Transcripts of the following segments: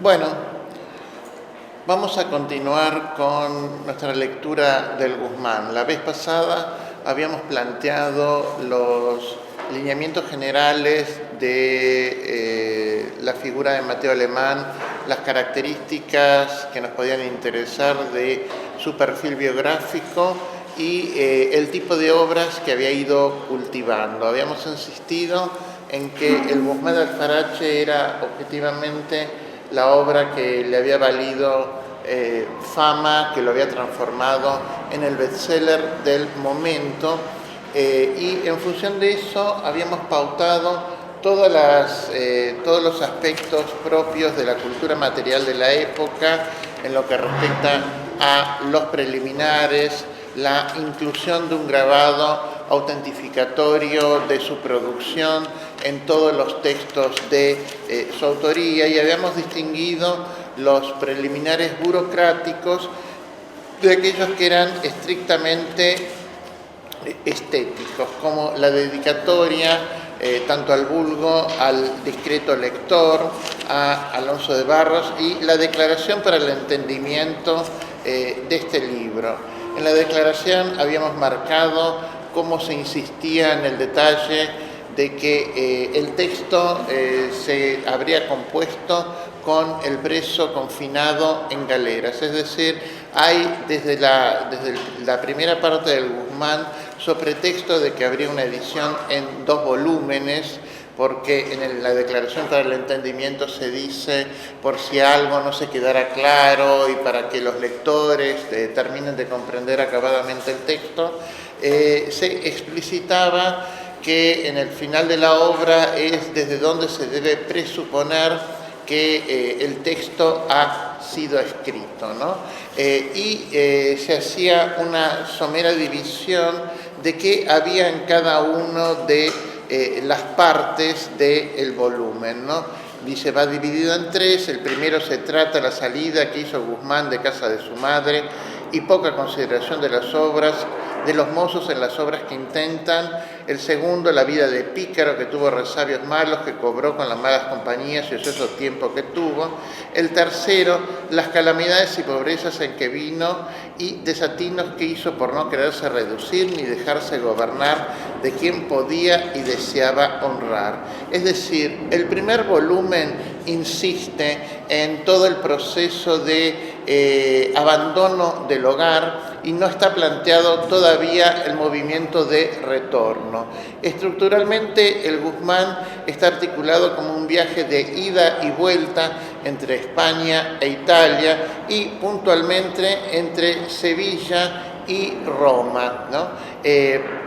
Bueno, vamos a continuar con nuestra lectura del Guzmán. La vez pasada habíamos planteado los lineamientos generales de la figura de Mateo Alemán, las características que nos podían interesar de su perfil biográfico y el tipo de obras que había ido cultivando. Habíamos insistido en que el Guzmán de Alfarache era objetivamente la obra que le había valido fama, que lo había transformado en el bestseller del momento, y en función de eso habíamos pautado todos los aspectos propios de la cultura material de la época en lo que respecta a los preliminares, la inclusión de un grabado autentificatorio de su producción en todos los textos de su autoría, y habíamos distinguido los preliminares burocráticos de aquellos que eran estrictamente estéticos, como la dedicatoria tanto al vulgo, al discreto lector, a Alonso de Barros, y la declaración para el entendimiento de este libro. En la declaración habíamos marcado cómo se insistía en el detalle de que el texto se habría compuesto con el preso confinado en galeras. Es decir, hay desde la primera parte del Guzmán, sobre pretexto de que habría una edición en 2 volúmenes, porque en la declaración para el entendimiento se dice por si algo no se quedara claro y para que los lectores terminen de comprender acabadamente el texto, se explicitaba que en el final de la obra es desde donde se debe presuponer que el texto ha sido escrito, ¿no? Se hacía una somera división de qué había en cada uno de las partes del volumen, ¿no? Dice, va dividido en 3, el primero se trata la salida que hizo Guzmán de casa de su madre y poca consideración de las obras, de los mozos en las obras que intentan. El segundo, la vida de pícaro que tuvo resabios malos, que cobró con las malas compañías y ocioso tiempo que tuvo. El tercero, las calamidades y pobrezas en que vino y desatinos que hizo por no quererse reducir ni dejarse gobernar de quien podía y deseaba honrar. Es decir, el primer volumen insiste en todo el proceso de abandono del hogar y no está planteado todavía el movimiento de retorno. Estructuralmente, el Guzmán está articulado como un viaje de ida y vuelta entre España e Italia y puntualmente entre Sevilla y Roma, ¿no?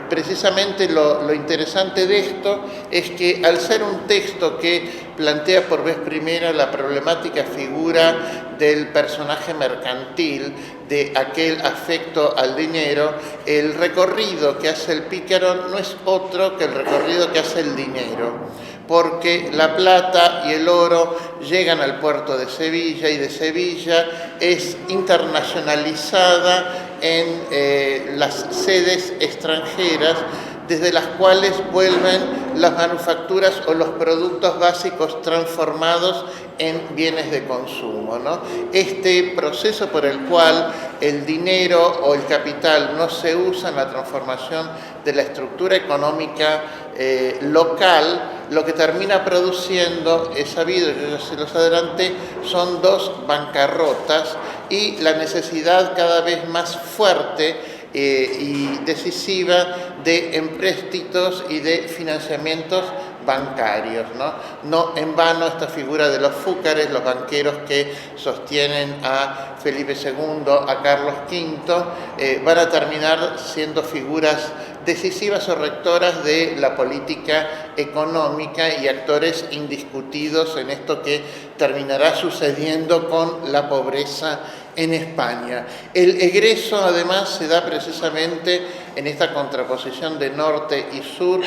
Precisamente lo interesante de esto es que al ser un texto que plantea por vez primera la problemática figura del personaje mercantil, de aquel afecto al dinero, el recorrido que hace el pícaro no es otro que el recorrido que hace el dinero, porque la plata y el oro llegan al puerto de Sevilla y de Sevilla es internacionalizada en las sedes extranjeras, desde las cuales vuelven las manufacturas o los productos básicos transformados en bienes de consumo, ¿no? Este proceso por el cual el dinero o el capital no se usa en la transformación de la estructura económica local, lo que termina produciendo, es sabido, yo ya se los adelanté, son 2 bancarrotas y la necesidad cada vez más fuerte y decisiva de empréstitos y de financiamientos bancarios, ¿no? No en vano esta figura de los fúcares, los banqueros que sostienen a Felipe II, a Carlos V, van a terminar siendo figuras decisivas o rectoras de la política económica y actores indiscutidos en esto que terminará sucediendo con la pobreza en España. El egreso, además, se da precisamente en esta contraposición de norte y sur,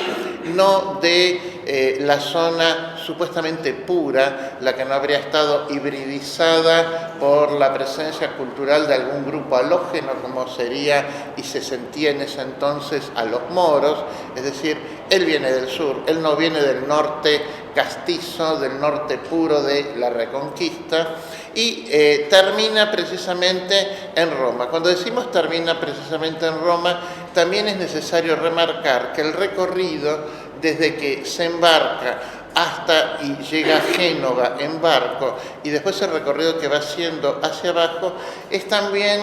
no de la zona supuestamente pura, la que no habría estado hibridizada por la presencia cultural de algún grupo halógeno, como sería y se sentía en ese entonces a los moros. Es decir, él viene del sur, él no viene del norte castizo, del norte puro de la Reconquista, y termina precisamente en Roma. Cuando decimos termina precisamente en Roma, también es necesario remarcar que el recorrido desde que se embarca hasta y llega a Génova en barco, y después el recorrido que va haciendo hacia abajo, es también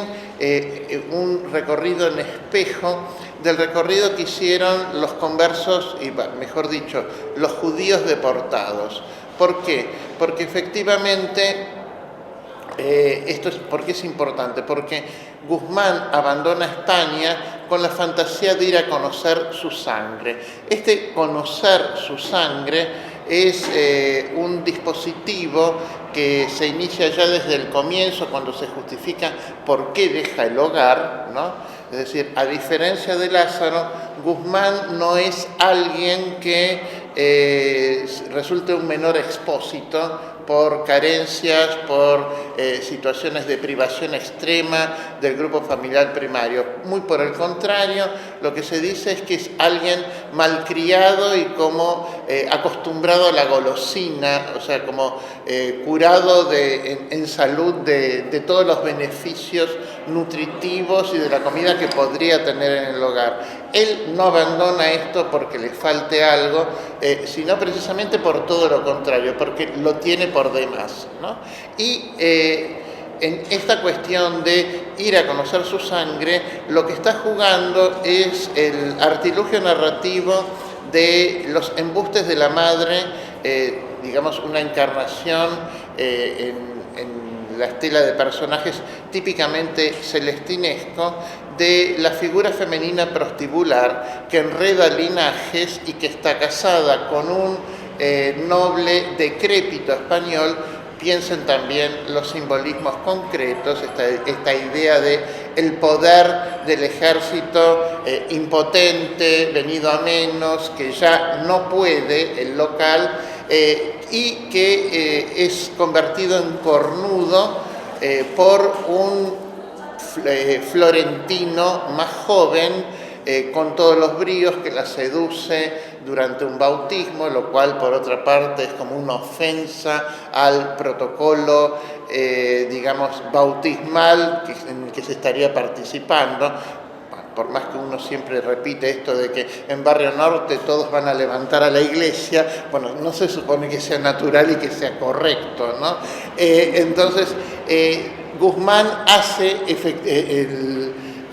un recorrido en espejo del recorrido que hicieron los conversos, y mejor dicho, los judíos deportados. ¿Por qué? Porque efectivamente, ¿por qué es importante? Porque Guzmán abandona España con la fantasía de ir a conocer su sangre. Este conocer su sangre es un dispositivo que se inicia ya desde el comienzo, cuando se justifica por qué deja el hogar, ¿no? Es decir, a diferencia de Lázaro, Guzmán no es alguien que resulte un menor expósito por carencias, por situaciones de privación extrema del grupo familiar primario. Muy por el contrario, lo que se dice es que es alguien malcriado y como acostumbrado a la golosina, o sea, como curado en salud de todos los beneficios nutritivos y de la comida que podría tener en el hogar. Él no abandona esto porque le falte algo, sino precisamente por todo lo contrario, porque lo tiene por demás, ¿no? Y en esta cuestión de ir a conocer su sangre, lo que está jugando es el artilugio narrativo de los embustes de la madre, digamos una encarnación en la estela de personajes típicamente celestinesco, de la figura femenina prostibular que enreda linajes y que está casada con un noble decrépito español. Piensen también los simbolismos concretos, esta idea de el poder del ejército impotente, venido a menos, que ya no puede el local, y que es convertido en cornudo por un florentino más joven, con todos los bríos, que la seduce durante un bautismo, lo cual por otra parte es como una ofensa al protocolo, digamos, bautismal en el que se estaría participando. Por más que uno siempre repite esto de que en Barrio Norte todos van a levantar a la iglesia, bueno, no se supone que sea natural y que sea correcto, ¿no? Entonces, Guzmán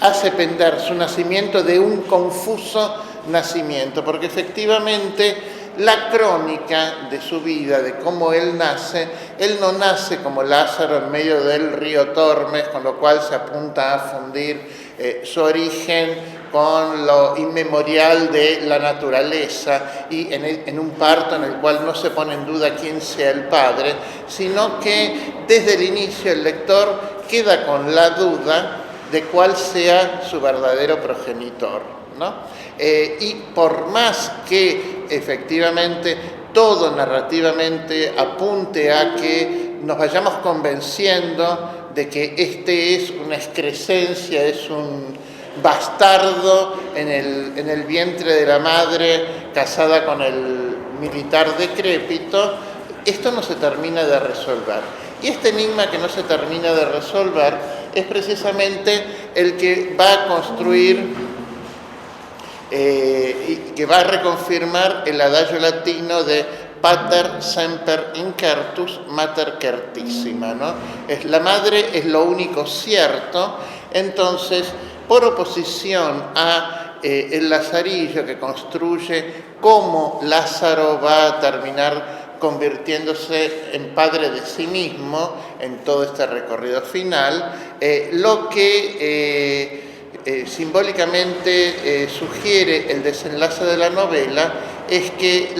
hace pender su nacimiento de un confuso nacimiento, porque efectivamente la crónica de su vida, de cómo él no nace como Lázaro en medio del río Tormes, con lo cual se apunta a fundir su origen con lo inmemorial de la naturaleza y en un parto en el cual no se pone en duda quién sea el padre, sino que desde el inicio el lector queda con la duda de cuál sea su verdadero progenitor, ¿no? Y por más que efectivamente todo narrativamente apunte a que nos vayamos convenciendo de que este es una excrescencia, es un bastardo en el vientre de la madre casada con el militar decrépito, esto no se termina de resolver. Y este enigma que no se termina de resolver es precisamente el que va a construir y que va a reconfirmar el adagio latino de Pater semper incertus, mater certissima, ¿no? La madre es lo único cierto. Entonces, por oposición a el Lazarillo, que construye cómo Lázaro va a terminar convirtiéndose en padre de sí mismo en todo este recorrido final, lo que simbólicamente sugiere el desenlace de la novela es que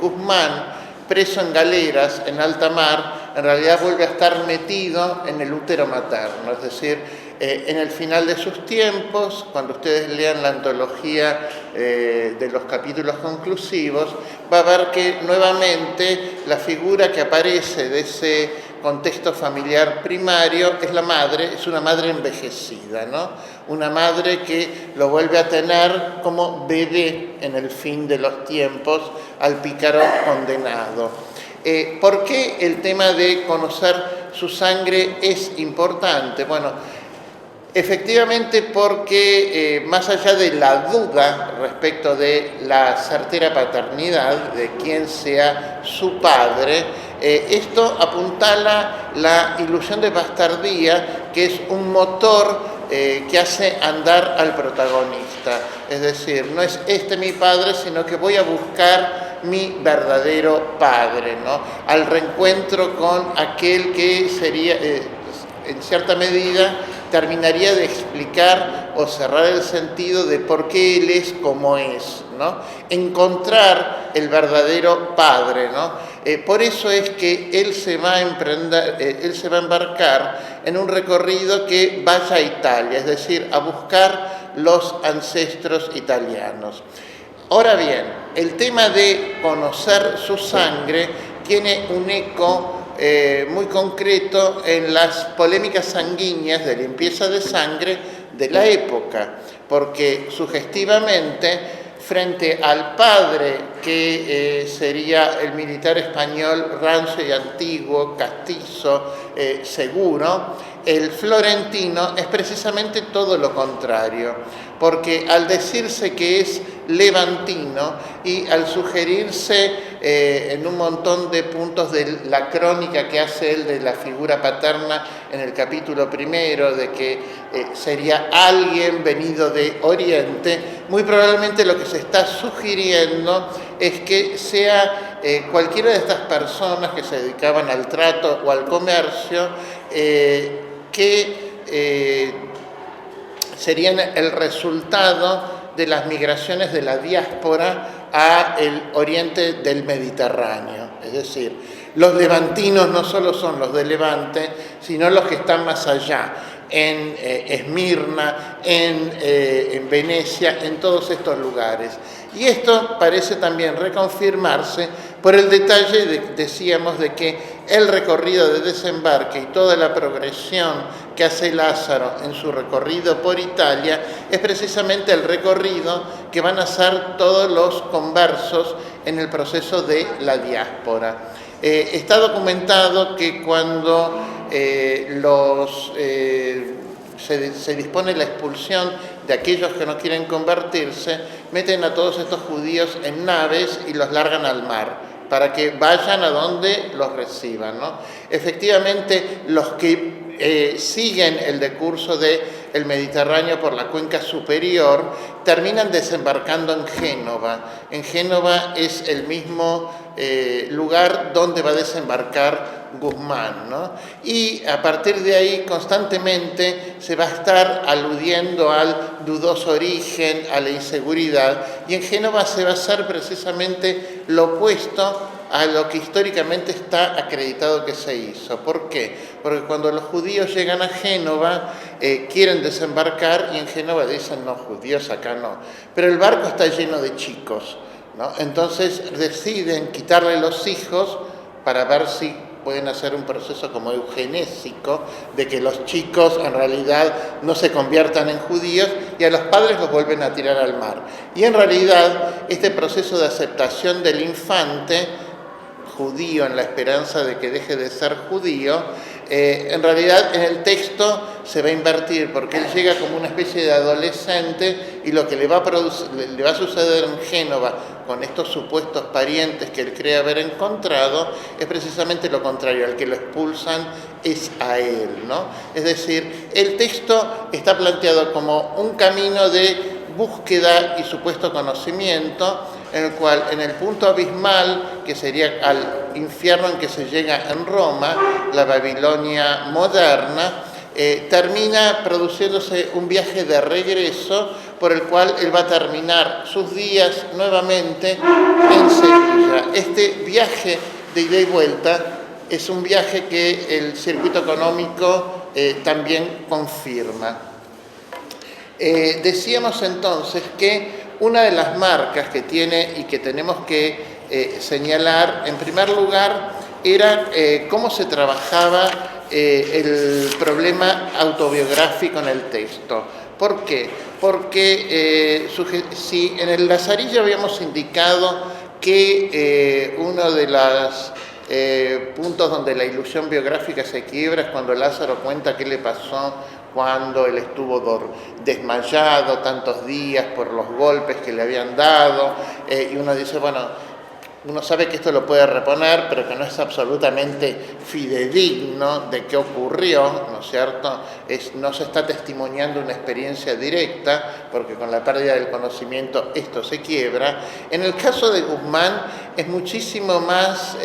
Guzmán, preso en galeras en alta mar, en realidad vuelve a estar metido en el útero materno, es decir, En el final de sus tiempos, cuando ustedes lean la antología de los capítulos conclusivos, va a ver que nuevamente la figura que aparece de ese contexto familiar primario es la madre, es una madre envejecida, ¿no? Una madre que lo vuelve a tener como bebé en el fin de los tiempos al pícaro condenado. ¿Por qué el tema de conocer su sangre es importante? Bueno, efectivamente porque más allá de la duda respecto de la certera paternidad de quién sea su padre, esto apuntala la ilusión de bastardía, que es un motor que hace andar al protagonista. Es decir, no es este mi padre, sino que voy a buscar mi verdadero padre, ¿no? Al reencuentro con aquel que sería, en cierta medida, terminaría de explicar o cerrar el sentido de por qué él es como es, ¿no? Encontrar el verdadero padre, ¿no? Por eso es que él se va a embarcar en un recorrido que vaya a Italia, es decir, a buscar los ancestros italianos. Ahora bien, el tema de conocer su sangre tiene un eco muy concreto en las polémicas sanguíneas de limpieza de sangre de la época, porque sugestivamente, frente al padre que sería el militar español rancio y antiguo, castizo, seguro, el florentino es precisamente todo lo contrario, porque al decirse que es levantino y al sugerirse en un montón de puntos de la crónica que hace él de la figura paterna en el capítulo primero, de que sería alguien venido de Oriente, muy probablemente lo que se está sugiriendo es que sea cualquiera de estas personas que se dedicaban al trato o al comercio, que serían el resultado de las migraciones de la diáspora al oriente del Mediterráneo. Es decir, los levantinos no solo son los de Levante, sino los que están más allá, en Esmirna, en Venecia, en todos estos lugares. Y esto parece también reconfirmarse por el detalle, decíamos, de que el recorrido de desembarque y toda la progresión que hace Lázaro en su recorrido por Italia es precisamente el recorrido que van a hacer todos los conversos en el proceso de la diáspora. Está documentado que cuando se dispone la expulsión de aquellos que no quieren convertirse, meten a todos estos judíos en naves y los largan al mar para que vayan a donde los reciban, ¿no? Efectivamente, los que siguen el decurso del Mediterráneo por la cuenca superior terminan desembarcando en Génova. En Génova es el mismo lugar donde va a desembarcar Guzmán, ¿no? Y a partir de ahí constantemente se va a estar aludiendo al dudoso origen, a la inseguridad, y en Génova se va a hacer precisamente lo opuesto a lo que históricamente está acreditado que se hizo. ¿Por qué? Porque cuando los judíos llegan a Génova, quieren desembarcar y en Génova dicen, no, judíos acá no. Pero el barco está lleno de chicos, ¿no? Entonces deciden quitarle los hijos para ver si pueden hacer un proceso como eugenésico, de que los chicos en realidad no se conviertan en judíos y a los padres los vuelven a tirar al mar. Y en realidad este proceso de aceptación del infante judío en la esperanza de que deje de ser judío, en realidad en el texto se va a invertir, porque él llega como una especie de adolescente y lo que le va a suceder en Génova con estos supuestos parientes que él cree haber encontrado es precisamente lo contrario, al que lo expulsan es a él, ¿no? Es decir, el texto está planteado como un camino de búsqueda y supuesto conocimiento, en el cual en el punto abismal, que sería al infierno en que se llega en Roma, la Babilonia moderna, termina produciéndose un viaje de regreso por el cual él va a terminar sus días nuevamente en Sevilla. Este viaje de ida y vuelta es un viaje que el circuito económico también confirma. Decíamos entonces que una de las marcas que tiene y que tenemos que señalar, en primer lugar, era cómo se trabajaba el problema autobiográfico en el texto. ¿Por qué? Porque si en el Lazarillo habíamos indicado que uno de los puntos donde la ilusión biográfica se quiebra es cuando Lázaro cuenta qué le pasó cuando él estuvo desmayado tantos días por los golpes que le habían dado, y uno dice, bueno, uno sabe que esto lo puede reponer, pero que no es absolutamente fidedigno de qué ocurrió, ¿no es cierto? No se está testimoniando una experiencia directa, porque con la pérdida del conocimiento esto se quiebra. En el caso de Guzmán es muchísimo más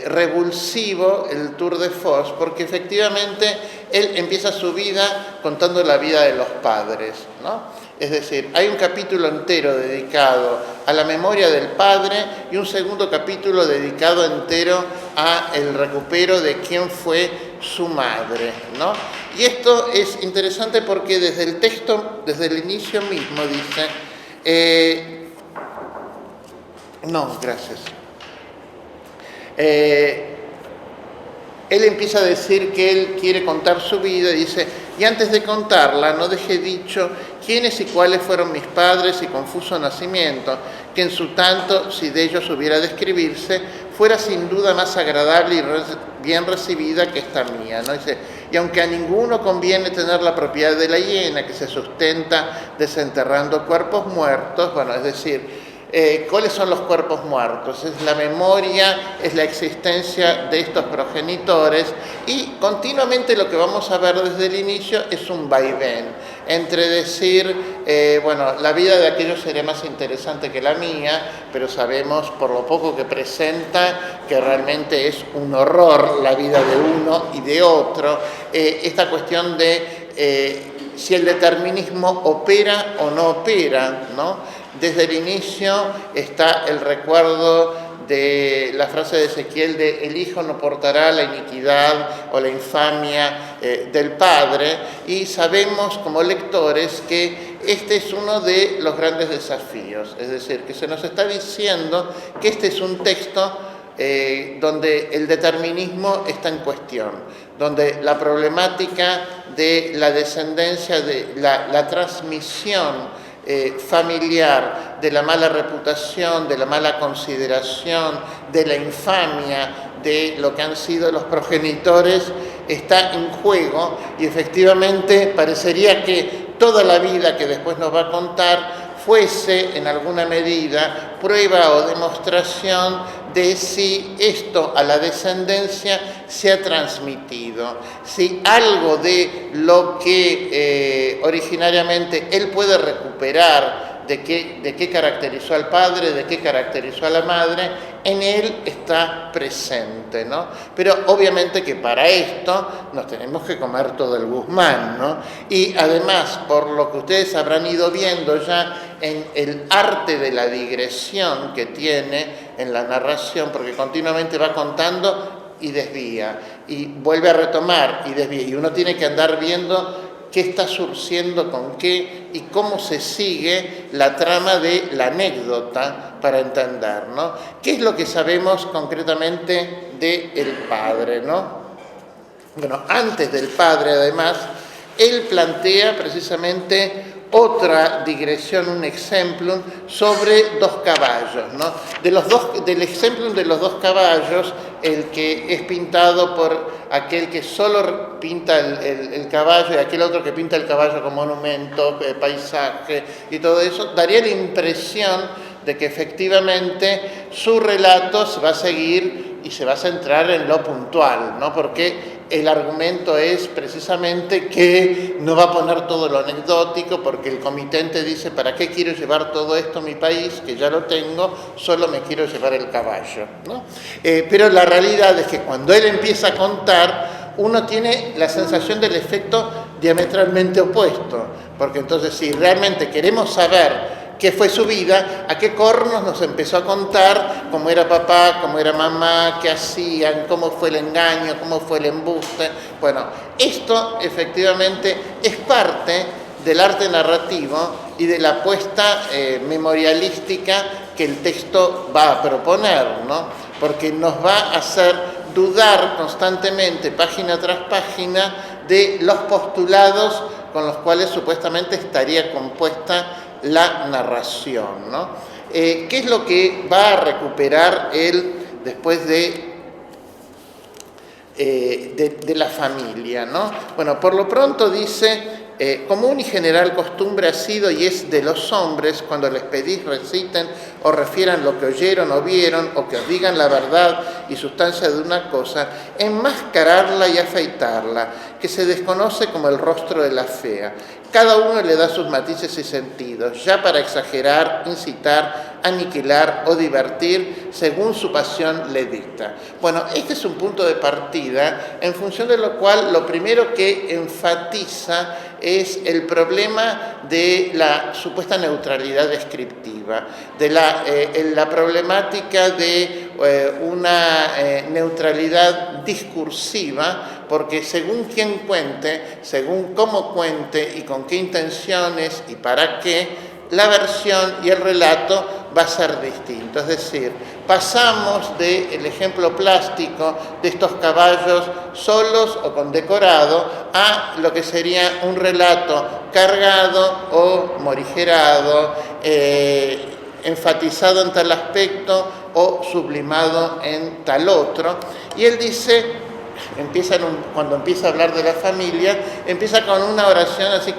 revulsivo el Tour de Foix, porque efectivamente él empieza su vida contando la vida de los padres, ¿no? Es decir, hay un capítulo entero dedicado a la memoria del padre y un segundo capítulo dedicado entero al recupero de quién fue su madre, ¿no? Y esto es interesante porque desde el texto, desde el inicio mismo dice... no, gracias. Él empieza a decir que él quiere contar su vida y dice, y antes de contarla no dejé dicho quiénes y cuáles fueron mis padres y confuso nacimiento, que en su tanto, si de ellos hubiera de escribirse, fuera sin duda más agradable y bien recibida que esta mía, ¿no? Dice, y aunque a ninguno conviene tener la propiedad de la hiena que se sustenta desenterrando cuerpos muertos, bueno, es decir, ¿cuáles son los cuerpos muertos? Es la memoria, es la existencia de estos progenitores, y continuamente lo que vamos a ver desde el inicio es un vaivén entre decir, bueno, la vida de aquellos sería más interesante que la mía, pero sabemos por lo poco que presenta que realmente es un horror la vida de uno y de otro. Esta cuestión de si el determinismo opera o no opera, ¿no? Desde el inicio está el recuerdo de la frase de Ezequiel de el hijo no portará la iniquidad o la infamia del padre, y sabemos como lectores que este es uno de los grandes desafíos, es decir, que se nos está diciendo que este es un texto donde el determinismo está en cuestión, donde la problemática de la descendencia, de la transmisión familiar, de la mala reputación, de la mala consideración, de la infamia de lo que han sido los progenitores, está en juego, y efectivamente parecería que toda la vida que después nos va a contar fuese en alguna medida prueba o demostración de si esto a la descendencia se ha transmitido, si algo de lo que originariamente él puede recuperar, de qué caracterizó al padre, de qué caracterizó a la madre, en él está presente, ¿no? Pero obviamente que para esto nos tenemos que comer todo el Guzmán, ¿no? Y además, por lo que ustedes habrán ido viendo ya en el arte de la digresión que tiene en la narración, porque continuamente va contando y desvía, y vuelve a retomar y desvía, y uno tiene que andar viendo qué está surciendo con qué y cómo se sigue la trama de la anécdota para entender, ¿no? ¿Qué es lo que sabemos concretamente del padre, ¿no? Bueno, antes del padre, además, él plantea precisamente otra digresión, un exemplum sobre dos caballos, ¿no? Del exemplum de los dos caballos, el que es pintado por aquel que solo pinta el caballo y aquel otro que pinta el caballo como monumento, paisaje y todo eso, daría la impresión de que efectivamente su relato se va a seguir y se va a centrar en lo puntual, ¿no? Porque el argumento es precisamente que no va a poner todo lo anecdótico, porque el comitente dice, ¿para qué quiero llevar todo esto a mi país? Que ya lo tengo, solo me quiero llevar el caballo, ¿no? Pero la realidad es que cuando él empieza a contar, uno tiene la sensación del efecto diametralmente opuesto, porque entonces si realmente queremos saber qué fue su vida, a qué cornos nos empezó a contar cómo era papá, cómo era mamá, qué hacían, cómo fue el engaño, cómo fue el embuste. Bueno, esto efectivamente es parte del arte narrativo y de la apuesta memorialística que el texto va a proponer, ¿no? Porque nos va a hacer dudar constantemente, página tras página, de los postulados con los cuales supuestamente estaría compuesta la narración, ¿no? ¿Qué es lo que va a recuperar él después de la familia, ¿no? Bueno, por lo pronto dice, común y general costumbre ha sido y es de los hombres, cuando les pedís reciten o refieran lo que oyeron o vieron, o que os digan la verdad y sustancia de una cosa, enmascararla y afeitarla, que se desconoce como el rostro de la fea. Cada uno le da sus matices y sentidos, ya para exagerar, incitar, aniquilar o divertir, según su pasión le dicta. Bueno, este es un punto de partida, en función de lo cual lo primero que enfatiza es el problema de la supuesta neutralidad descriptiva, de la problemática de una neutralidad discursiva, porque según quién cuente, según cómo cuente y con qué intenciones y para qué, la versión y el relato va a ser distinto. Es decir, pasamos del ejemplo plástico de estos caballos solos o con decorado a lo que sería un relato cargado o morigerado, enfatizado en tal aspecto o sublimado en tal otro. Y él dice, cuando empieza a hablar de la familia, empieza con una oración así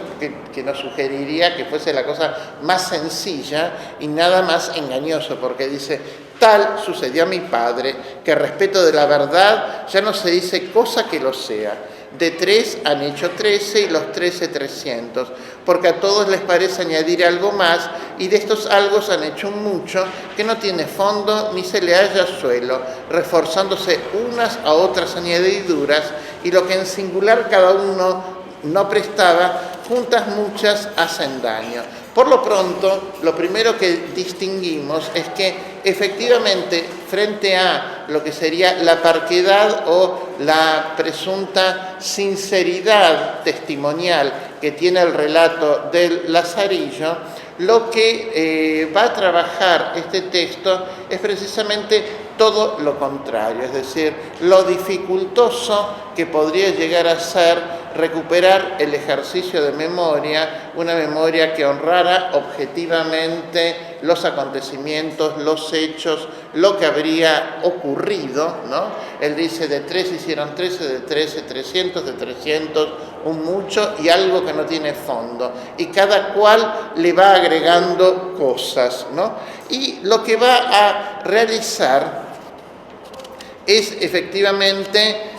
que nos sugeriría que fuese la cosa más sencilla y nada más engañoso, porque dice: tal sucedió a mi padre, que respecto de la verdad ya no se dice cosa que lo sea. De 3 han hecho 13 y los 13 300, porque a todos les parece añadir algo más, y de estos algo han hecho un mucho que no tiene fondo ni se le halla suelo, reforzándose unas a otras añadiduras, y lo que en singular cada uno no prestaba, juntas muchas hacen daño. Por lo pronto, lo primero que distinguimos es que efectivamente, frente a lo que sería la parquedad o la presunta sinceridad testimonial que tiene el relato del Lazarillo, lo que va a trabajar este texto es precisamente todo lo contrario, es decir, lo dificultoso que podría llegar a ser recuperar el ejercicio de memoria, una memoria que honrara objetivamente los acontecimientos, los hechos, lo que habría ocurrido, ¿no? Él dice: de 3 hicieron 13, de 13 300, de 300 un mucho y algo que no tiene fondo. Y cada cual le va agregando cosas, ¿no? Y lo que va a realizar es efectivamente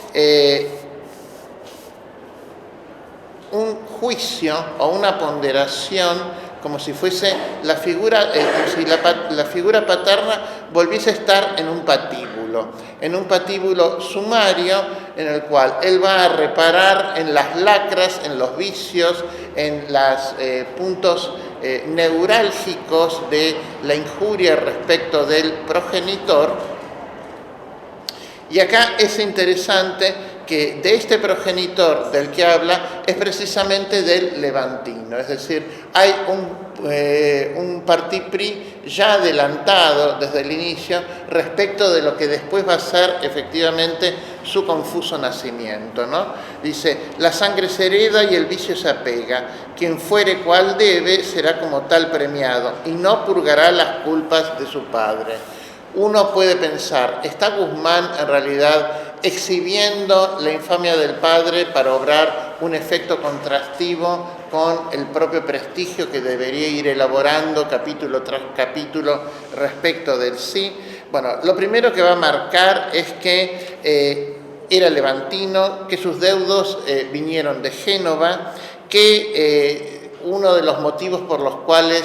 un juicio o una ponderación, como si fuese la figura, como si la figura paterna volviese a estar en un patíbulo sumario, en el cual él va a reparar en las lacras, en los vicios, en los puntos neurálgicos de la injuria respecto del progenitor. Y acá es interesante que de este progenitor del que habla es precisamente del levantino, es decir, hay un partipri ya adelantado desde el inicio respecto de lo que después va a ser efectivamente su confuso nacimiento, ¿no? Dice: la sangre se hereda y el vicio se apega, quien fuere cual debe será como tal premiado y no purgará las culpas de su padre. Uno puede pensar, ¿está Guzmán en realidad exhibiendo la infamia del padre para obrar un efecto contrastivo con el propio prestigio que debería ir elaborando capítulo tras capítulo respecto del sí? Bueno, lo primero que va a marcar es que era levantino, que sus deudos vinieron de Génova, que uno de los motivos por los cuales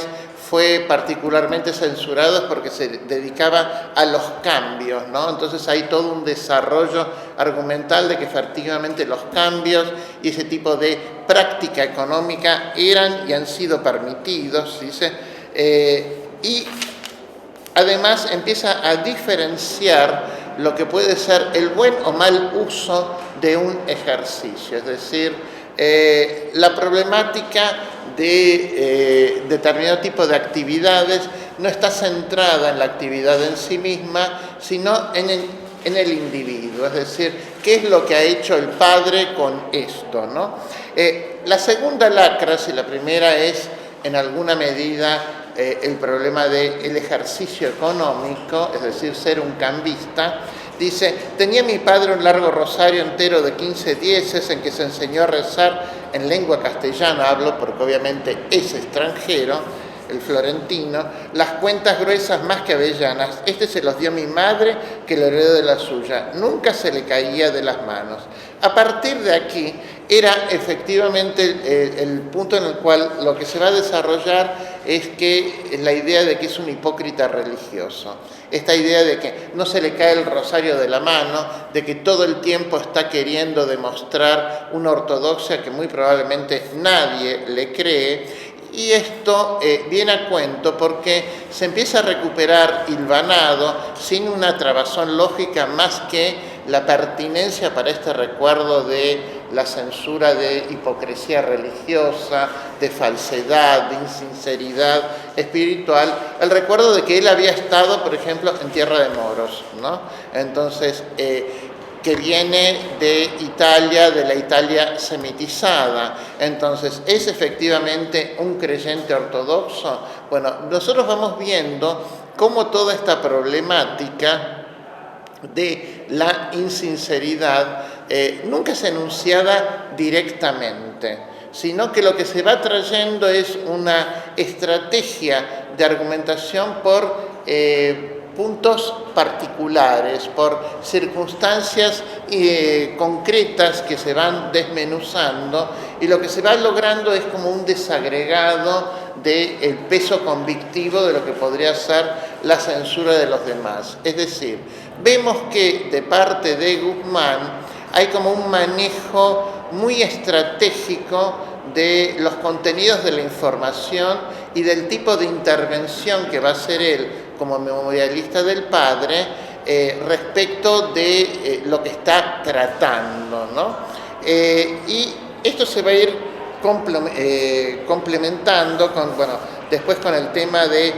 fue particularmente censurado es porque se dedicaba a los cambios, ¿no? Entonces hay todo un desarrollo argumental de que efectivamente los cambios y ese tipo de práctica económica eran y han sido permitidos, dice, Y además empieza a diferenciar lo que puede ser el buen o mal uso de un ejercicio, es decir, la problemática de determinado tipo de actividades no está centrada en la actividad en sí misma, sino en el individuo, es decir, qué es lo que ha hecho el padre con esto, ¿no? La segunda lacra, si la primera es en alguna medida el problema del ejercicio económico, es decir, ser un cambista, dice, tenía mi padre un largo rosario entero de 15 dieces en que se enseñó a rezar en lengua castellana, hablo porque obviamente es extranjero, el florentino, las cuentas gruesas más que avellanas. Este se los dio mi madre, que lo heredó de la suya. Nunca se le caía de las manos. A partir de aquí, era efectivamente el punto en el cual lo que se va a desarrollar es que la idea de que es un hipócrita religioso. Esta idea de que no se le cae el rosario de la mano, de que todo el tiempo está queriendo demostrar una ortodoxia que muy probablemente nadie le cree. Y esto viene a cuento porque se empieza a recuperar hilvanado sin una trabazón lógica más que la pertinencia para este recuerdo de la censura de hipocresía religiosa, de falsedad, de insinceridad espiritual, el recuerdo de que él había estado, por ejemplo, en tierra de moros, ¿no? Entonces, que viene de Italia, de la Italia semitizada. Entonces, ¿es efectivamente un creyente ortodoxo? Bueno, nosotros vamos viendo cómo toda esta problemática de la insinceridad nunca es enunciada directamente, sino que lo que se va trayendo es una estrategia de argumentación por puntos particulares, por circunstancias concretas que se van desmenuzando, y lo que se va logrando es como un desagregado del peso convictivo de lo que podría ser la censura de los demás. Es decir, vemos que de parte de Guzmán hay como un manejo muy estratégico de los contenidos de la información y del tipo de intervención que va a hacer él como memorialista del padre respecto de lo que está tratando, ¿no? Y esto se va a ir complementando con, bueno, después con el tema de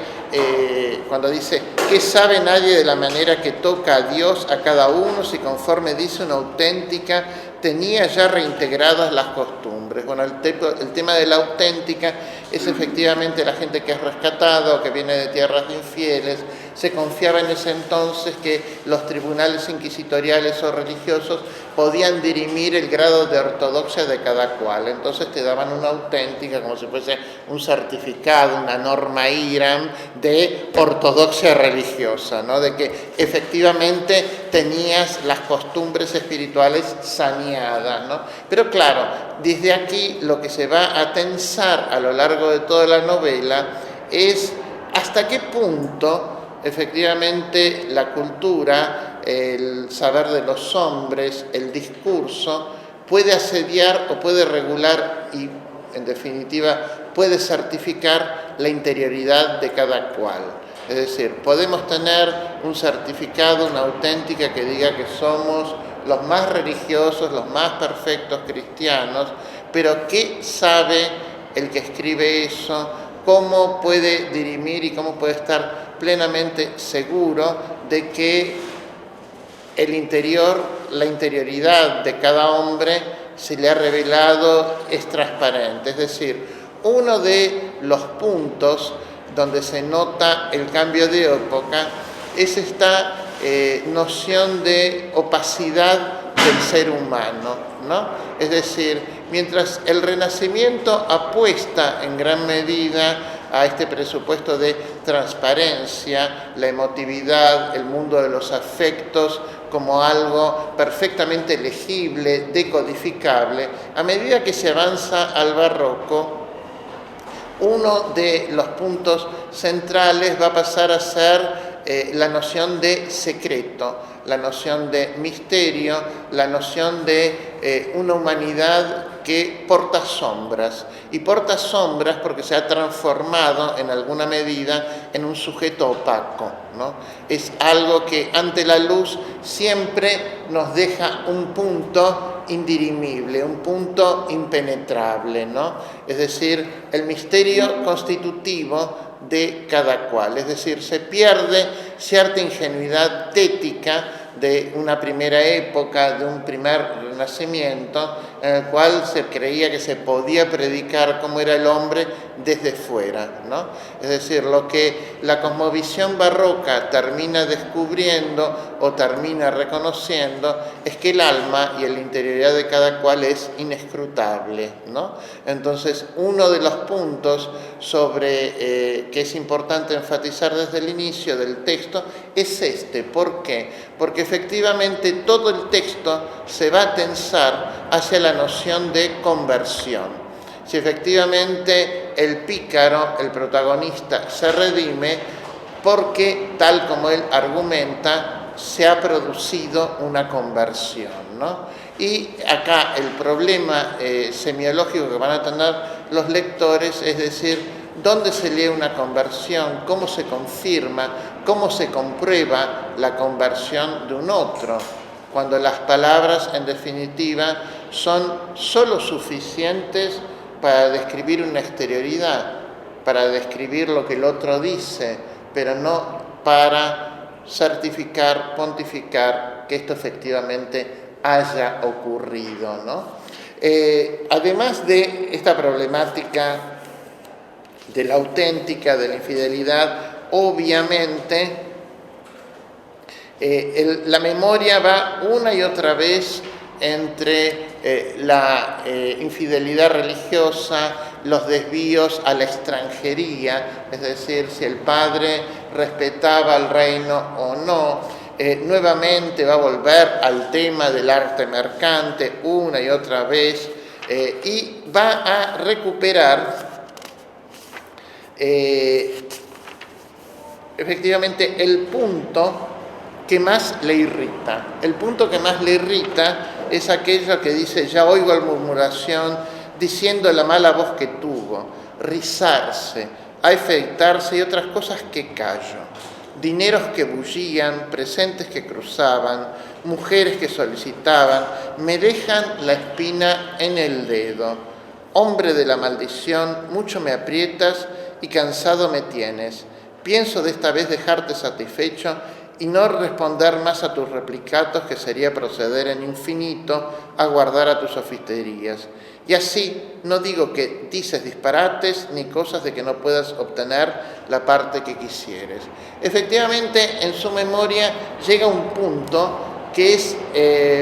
cuando dice, ¿qué sabe nadie de la manera que toca a Dios a cada uno si conforme dice una auténtica tenía ya reintegradas las costumbres? Bueno, el tema de la auténtica es efectivamente la gente que es rescatada o que viene de tierras infieles. Se confiaba en ese entonces que los tribunales inquisitoriales o religiosos podían dirimir el grado de ortodoxia de cada cual. Entonces te daban una auténtica, como si fuese un certificado, una norma IRAM de ortodoxia religiosa, ¿no? De que efectivamente tenías las costumbres espirituales saneadas, ¿no? Pero claro, desde aquí lo que se va a tensar a lo largo de toda la novela es hasta qué punto efectivamente la cultura, el saber de los hombres, el discurso, puede asediar o puede regular y, en definitiva, puede certificar la interioridad de cada cual. Es decir, podemos tener un certificado, una auténtica que diga que somos los más religiosos, los más perfectos cristianos, pero ¿qué sabe el que escribe eso? ¿Cómo puede dirimir y cómo puede estar plenamente seguro de que el interior, la interioridad de cada hombre se le ha revelado, es transparente? Es decir, uno de los puntos donde se nota el cambio de época es esta noción de opacidad del ser humano, ¿no? Es decir, mientras el Renacimiento apuesta en gran medida a este presupuesto de transparencia, la emotividad, el mundo de los afectos como algo perfectamente legible, decodificable, a medida que se avanza al barroco, uno de los puntos centrales va a pasar a ser la noción de secreto, la noción de misterio, la noción de una humanidad que porta sombras, y porta sombras porque se ha transformado en alguna medida en un sujeto opaco, ¿no? Es algo que ante la luz siempre nos deja un punto indirimible, un punto impenetrable, ¿no? Es decir, el misterio constitutivo de cada cual, es decir, se pierde cierta ingenuidad tética de una primera época, de un primer renacimiento, en el cual se creía que se podía predicar cómo era el hombre desde fuera, ¿no? Es decir, lo que la cosmovisión barroca termina descubriendo o termina reconociendo es que el alma y la interioridad de cada cual es inescrutable, ¿no? Entonces, uno de los puntos sobre que es importante enfatizar desde el inicio del texto es este. ¿Por qué? Porque efectivamente todo el texto se va a tensar hacia la noción de conversión. Si efectivamente el pícaro, el protagonista, se redime porque, tal como él argumenta, se ha producido una conversión, ¿no? Y acá el problema semiológico que van a tener los lectores es decir, ¿dónde se lee una conversión? ¿Cómo se confirma? ¿Cómo se comprueba la conversión de un otro? Cuando las palabras, en definitiva, son solo suficientes para describir una exterioridad, para describir lo que el otro dice, pero no para certificar, pontificar que esto efectivamente haya ocurrido, ¿no? Además de esta problemática de la auténtica, de la infidelidad, obviamente la memoria va una y otra vez entre la infidelidad religiosa, los desvíos a la extranjería, es decir, si el padre respetaba el reino o no. Nuevamente va a volver al tema del arte mercante una y otra vez y va a recuperar efectivamente el punto que más le irrita. El punto que más le irrita es aquello que dice: ya oigo la murmuración diciendo la mala voz que tuvo, rizarse, afeitarse y otras cosas que callo. Dineros que bullían, presentes que cruzaban, mujeres que solicitaban, me dejan la espina en el dedo. Hombre de la maldición, mucho me aprietas y cansado me tienes. Pienso de esta vez dejarte satisfecho y no responder más a tus replicatos, que sería proceder en infinito a guardar a tus sofisterías. Y así no digo que dices disparates ni cosas de que no puedas obtener la parte que quisieres. Efectivamente, en su memoria llega un punto que es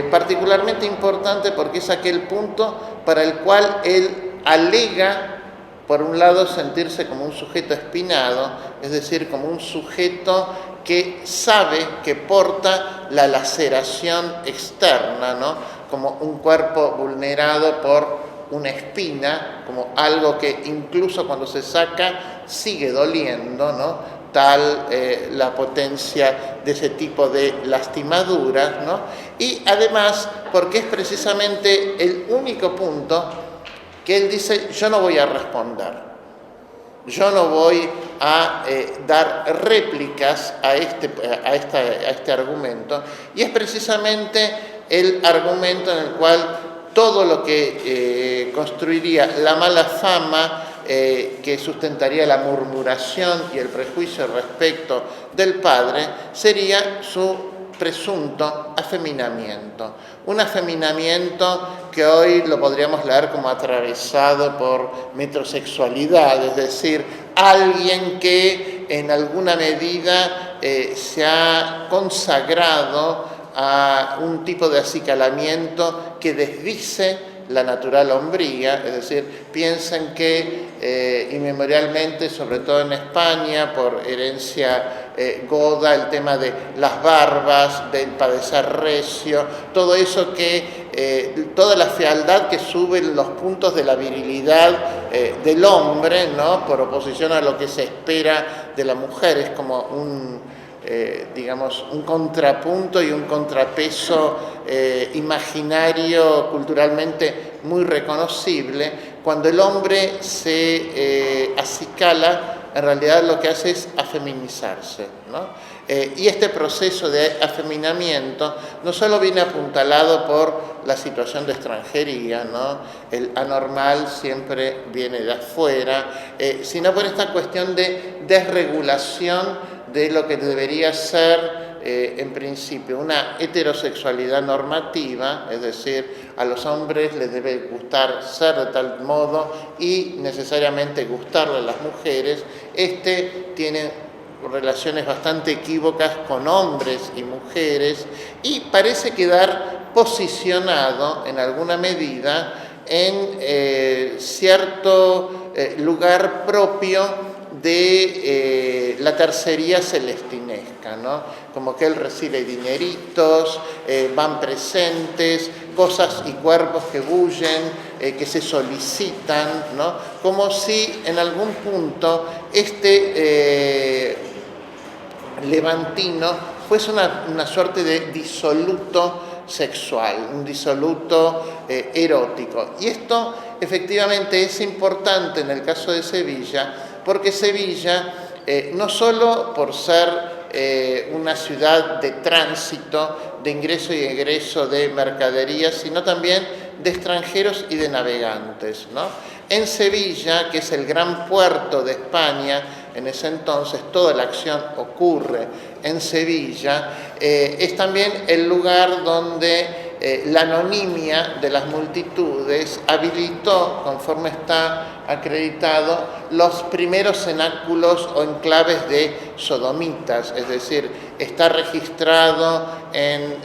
particularmente importante porque es aquel punto para el cual él alega, por un lado, sentirse como un sujeto espinado, es decir, como un sujeto que sabe que porta la laceración externa, ¿no? Como un cuerpo vulnerado por una espina, como algo que incluso cuando se saca sigue doliendo, ¿no? Tal la potencia de ese tipo de lastimaduras, ¿no? Y además, porque es precisamente el único punto que él dice: yo no voy a responder, yo no voy a dar réplicas a este argumento, y es precisamente el argumento en el cual todo lo que construiría la mala fama, que sustentaría la murmuración y el prejuicio respecto del padre, sería su presunto afeminamiento. Un afeminamiento que hoy lo podríamos leer como atravesado por metrosexualidad, es decir, alguien que en alguna medida se ha consagrado a un tipo de acicalamiento que desdice la natural hombría, es decir, piensen que inmemorialmente, sobre todo en España, por herencia goda, el tema de las barbas, del padecer recio, todo eso que, toda la fealdad que sube los puntos de la virilidad del hombre, ¿no? Por oposición a lo que se espera de la mujer, es como digamos, un contrapunto y un contrapeso imaginario, culturalmente muy reconocible. Cuando el hombre se acicala, en realidad lo que hace es afeminizarse, ¿no? Y este proceso de afeminamiento no solo viene apuntalado por la situación de extranjería, ¿no? El anormal siempre viene de afuera, sino por esta cuestión de desregulación de lo que debería ser en principio una heterosexualidad normativa, es decir, a los hombres les debe gustar ser de tal modo y necesariamente gustarle a las mujeres. Tiene relaciones bastante equívocas con hombres y mujeres y parece quedar posicionado en alguna medida en cierto lugar propio de la tercería celestinesca, ¿no? Como que él recibe dineritos, van presentes, cosas y cuerpos que bullen, que se solicitan, ¿no? Como si en algún punto levantino fuese una suerte de disoluto sexual, un disoluto erótico. Y esto efectivamente es importante en el caso de Sevilla, porque Sevilla, no solo por ser una ciudad de tránsito, de ingreso y egreso de mercaderías, sino también de extranjeros y de navegantes, ¿no? En Sevilla, que es el gran puerto de España, en ese entonces toda la acción ocurre en Sevilla, es también el lugar donde la anonimia de las multitudes habilitó, conforme está acreditado, los primeros cenáculos o enclaves de sodomitas, es decir, está registrado en,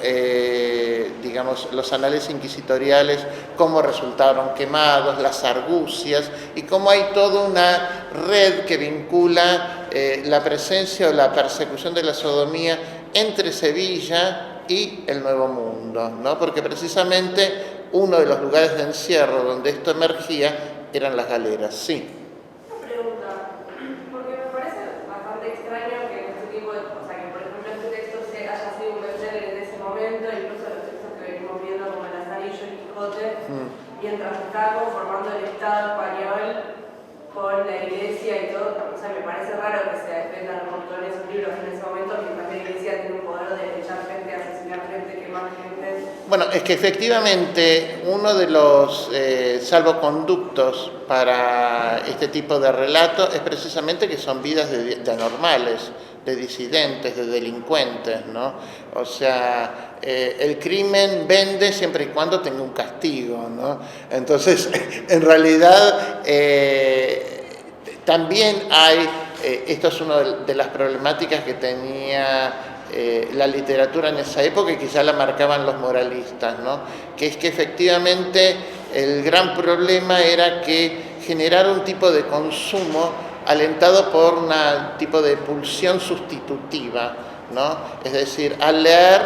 digamos, los anales inquisitoriales cómo resultaron quemados, las argucias, y cómo hay toda una red que vincula la presencia o la persecución de la sodomía entre Sevilla y el Nuevo Mundo, ¿no? Porque precisamente uno de los lugares de encierro donde esto emergía eran las galeras. Sí. Una pregunta, porque me parece bastante extraño que en este tipo de cosas, que por ejemplo este texto haya sido un bestseller en ese momento, incluso los textos que venimos viendo como El Lazarillo y Quijote, mientras se estaba conformando el Estado español con la Iglesia y todo. O sea, me parece raro que se defendan un montón esos libros en ese momento, mientras la Iglesia tiene un poder de echar gente, asesinar gente, quemar gente. Bueno, es que efectivamente uno de los salvoconductos para este tipo de relato es precisamente que son vidas de anormales, de disidentes, de delincuentes, ¿no? O sea, el crimen vende siempre y cuando tenga un castigo, ¿no? Entonces, en realidad, también hay, esto es una de las problemáticas que tenía la literatura en esa época y que ya la marcaban los moralistas, ¿no? Que es que efectivamente el gran problema era que generara un tipo de consumo alentado por un tipo de pulsión sustitutiva, ¿no? Es decir, al leer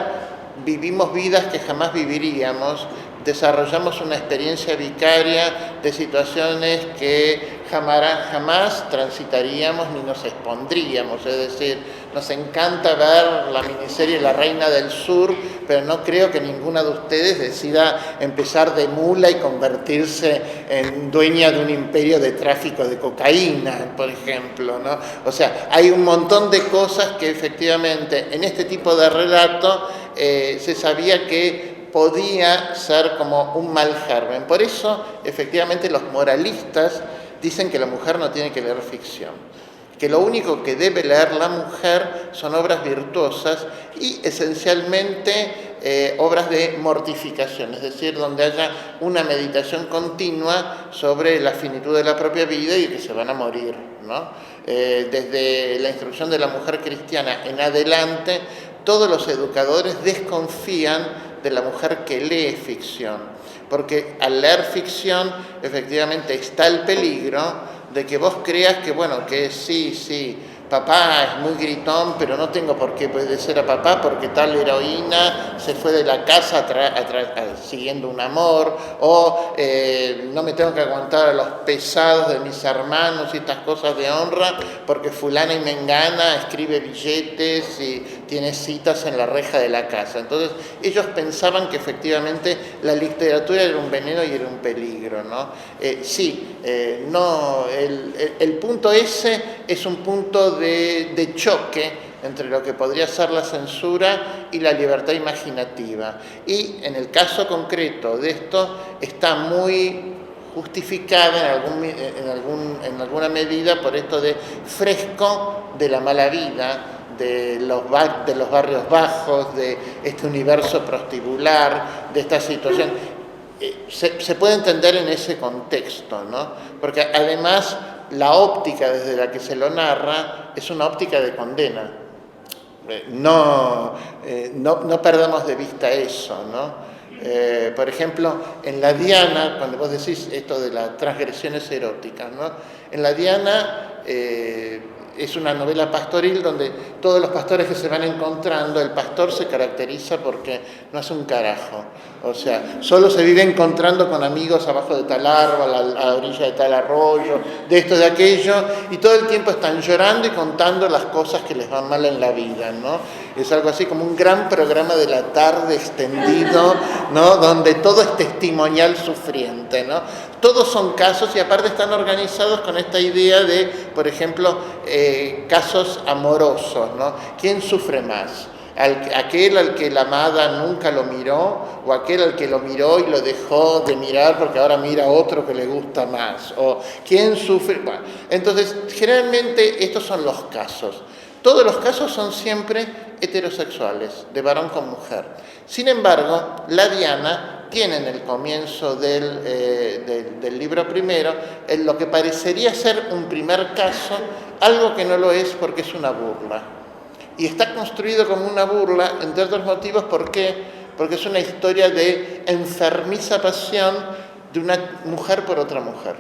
vivimos vidas que jamás viviríamos, desarrollamos una experiencia vicaria de situaciones que jamás transitaríamos ni nos expondríamos. Es decir, nos encanta ver la miniserie La Reina del Sur, pero no creo que ninguna de ustedes decida empezar de mula y convertirse en dueña de un imperio de tráfico de cocaína, por ejemplo, ¿no? O sea, hay un montón de cosas que efectivamente en este tipo de relato se sabía que podía ser como un mal germen. Por eso, efectivamente, los moralistas dicen que la mujer no tiene que leer ficción, que lo único que debe leer la mujer son obras virtuosas y esencialmente obras de mortificación, es decir, donde haya una meditación continua sobre la finitud de la propia vida y que se van a morir, ¿no? Desde la instrucción de la mujer cristiana en adelante, todos los educadores desconfían de la mujer que lee ficción, porque al leer ficción efectivamente está el peligro de que vos creas que, bueno, que sí, papá es muy gritón, pero no tengo por qué obedecer a papá porque tal heroína se fue de la casa siguiendo un amor, o no me tengo que aguantar a los pesados de mis hermanos y estas cosas de honra porque fulana y mengana escribe billetes y tiene citas en la reja de la casa. Entonces, ellos pensaban que efectivamente la literatura era un veneno y era un peligro, ¿no? No, el punto ese es un punto de choque entre lo que podría ser la censura y la libertad imaginativa. Y en el caso concreto de esto está muy justificada en alguna medida por esto de fresco de la mala vida, de los barrios bajos, de este universo prostíbular, de esta situación. Se puede entender en ese contexto, ¿no? Porque además la óptica desde la que se lo narra es una óptica de condena. No perdamos de vista eso, ¿no? Por ejemplo, en la Diana, cuando vos decís esto de las transgresiones eróticas, ¿no? En la Diana es una novela pastoril donde todos los pastores que se van encontrando, el pastor se caracteriza porque no hace un carajo. O sea, solo se vive encontrando con amigos abajo de tal árbol, a la orilla de tal arroyo, de esto, de aquello, y todo el tiempo están llorando y contando las cosas que les van mal en la vida, ¿no? Es algo así como un gran programa de la tarde extendido, ¿no? Donde todo es testimonial sufriente, ¿no? Todos son casos y aparte están organizados con esta idea de, por ejemplo, casos amorosos, ¿no? ¿Quién sufre más? ¿Aquel al que la amada nunca lo miró? ¿O aquel al que lo miró y lo dejó de mirar porque ahora mira a otro que le gusta más? ¿O quién sufre? Bueno, entonces, generalmente estos son los casos. Todos los casos son siempre heterosexuales, de varón con mujer. Sin embargo, la Diana tiene en el comienzo del libro primero lo que parecería ser un primer caso, algo que no lo es porque es una burla. Y está construido como una burla, entre otros motivos, ¿por qué? Porque es una historia de enfermiza pasión de una mujer por otra mujer.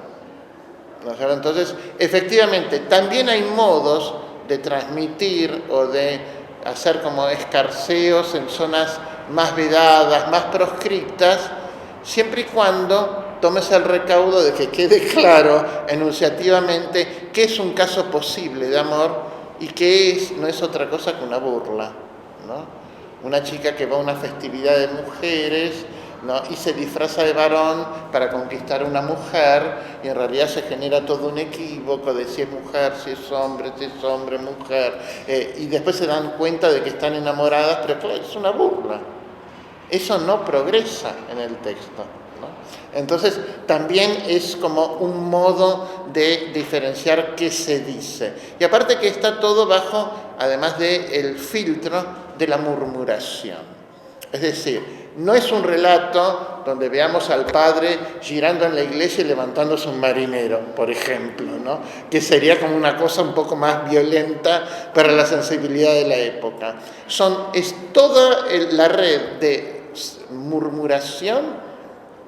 ¿No? Entonces, efectivamente, también hay modos de transmitir o de hacer como escarceos en zonas más vedadas, más proscriptas, siempre y cuando tomes el recaudo de que quede claro enunciativamente qué es un caso posible de amor y qué no es otra cosa que una burla, ¿no? Una chica que va a una festividad de mujeres, ¿no? Y se disfraza de varón para conquistar a una mujer y en realidad se genera todo un equívoco de si es mujer, si es hombre, mujer, y después se dan cuenta de que están enamoradas, pero claro, es una burla. Eso no progresa en el texto, ¿no? Entonces también es como un modo de diferenciar qué se dice. Y aparte que está todo bajo, además del filtro de la murmuración. Es decir, no es un relato donde veamos al padre girando en la iglesia y levantándose un marinero, por ejemplo, ¿no? Que sería como una cosa un poco más violenta para la sensibilidad de la época. Es toda la red de murmuración,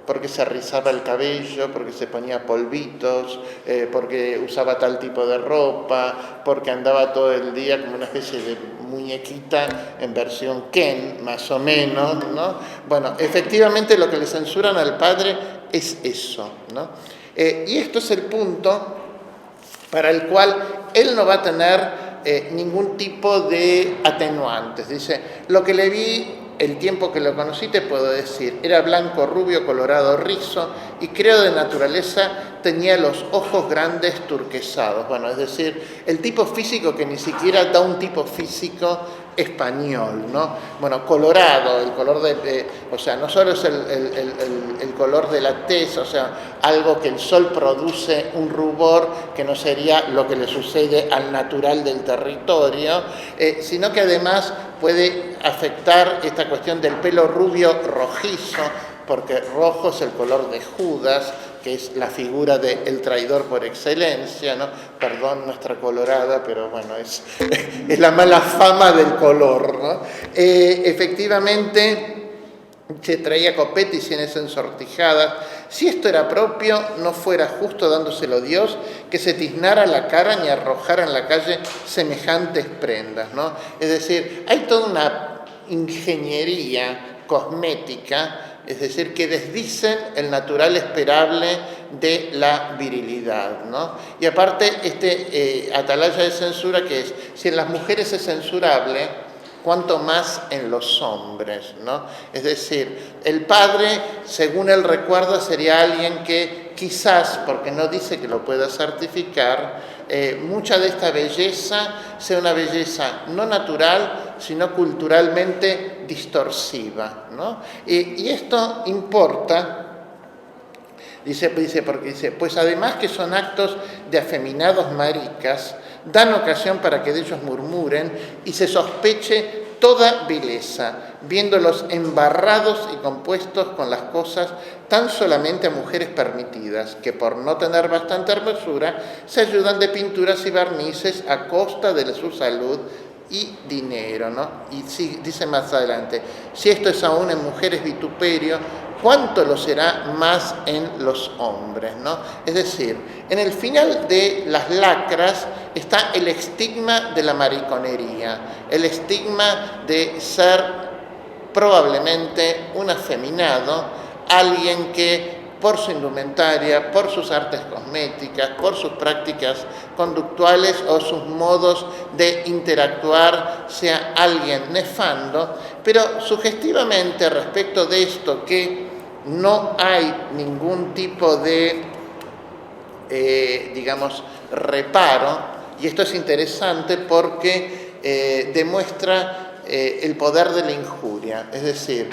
porque se rizaba el cabello, porque se ponía polvitos, porque usaba tal tipo de ropa, porque andaba todo el día como una especie de muñequita en versión Ken, más o menos, ¿no? Bueno, efectivamente lo que le censuran al padre es eso, ¿no? Y esto es el punto para el cual él no va a tener ningún tipo de atenuantes. Dice, lo que le vi el tiempo que lo conocí, te puedo decir, era blanco, rubio, colorado, rizo, y creo de naturaleza tenía los ojos grandes turquesados. Bueno, es decir, el tipo físico que ni siquiera da un tipo físico español, ¿no? Bueno, colorado, el color o sea, no solo es el color de la tez, o sea, algo que el sol produce un rubor que no sería lo que le sucede al natural del territorio, sino que además puede afectar esta cuestión del pelo rubio rojizo, porque rojo es el color de Judas, que es la figura del traidor por excelencia, ¿no? Perdón nuestra colorada, pero bueno, es la mala fama del color, ¿no? Efectivamente, se traía copete y sienes ensortijadas. Si esto era propio, no fuera justo dándoselo Dios que se tiznara la cara ni arrojara en la calle semejantes prendas, ¿no? Es decir, hay toda una ingeniería cosmética, es decir, que desdicen el natural esperable de la virilidad, ¿no? Y aparte, atalaya de censura que es, si en las mujeres es censurable, cuanto más en los hombres, ¿no? Es decir, el padre, según él recuerda, sería alguien que quizás, porque no dice que lo pueda certificar, mucha de esta belleza sea una belleza no natural, sino culturalmente distorsiva, ¿no? Y esto importa. Porque dice, pues además que son actos de afeminados maricas, dan ocasión para que de ellos murmuren y se sospeche toda vileza, viéndolos embarrados y compuestos con las cosas tan solamente a mujeres permitidas, que por no tener bastante hermosura, se ayudan de pinturas y barnices a costa de su salud y dinero, ¿no? Y sí, dice más adelante, si esto es aún en mujeres vituperio, ¿cuánto lo será más en los hombres, ¿no? Es decir, en el final de las lacras está el estigma de la mariconería, el estigma de ser probablemente un afeminado, alguien que por su indumentaria, por sus artes cosméticas, por sus prácticas conductuales o sus modos de interactuar, sea alguien nefando, pero sugestivamente respecto de esto que no hay ningún tipo de, reparo, y esto es interesante porque demuestra el poder de la injuria, es decir,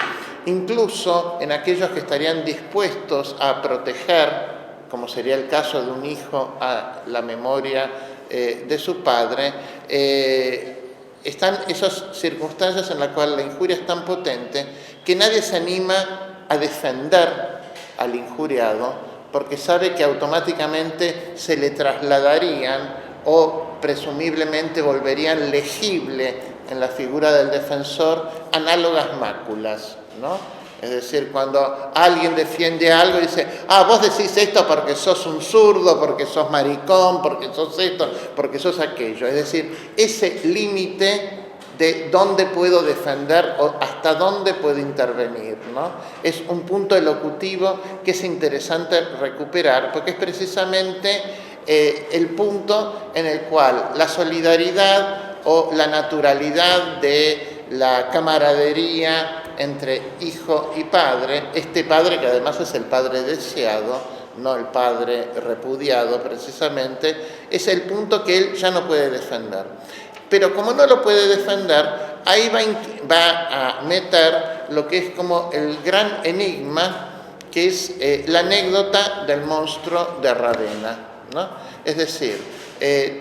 incluso en aquellos que estarían dispuestos a proteger, como sería el caso de un hijo a la memoria de su padre, están esas circunstancias en las cuales la injuria es tan potente que nadie se anima a defender al injuriado porque sabe que automáticamente se le trasladarían o presumiblemente volverían legible en la figura del defensor análogas máculas, ¿no? Es decir, cuando alguien defiende algo y dice, vos decís esto porque sos un zurdo, porque sos maricón, porque sos esto, porque sos aquello. Es decir, ese límite de dónde puedo defender o hasta dónde puedo intervenir, ¿no? Es un punto elocutivo que es interesante recuperar, porque es precisamente el punto en el cual la solidaridad o la naturalidad de la camaradería entre hijo y padre, este padre que además es el padre deseado, no el padre repudiado precisamente, es el punto que él ya no puede defender. Pero como no lo puede defender, ahí va a meter lo que es como el gran enigma, que es la anécdota del monstruo de Ravenna, ¿no? Es decir,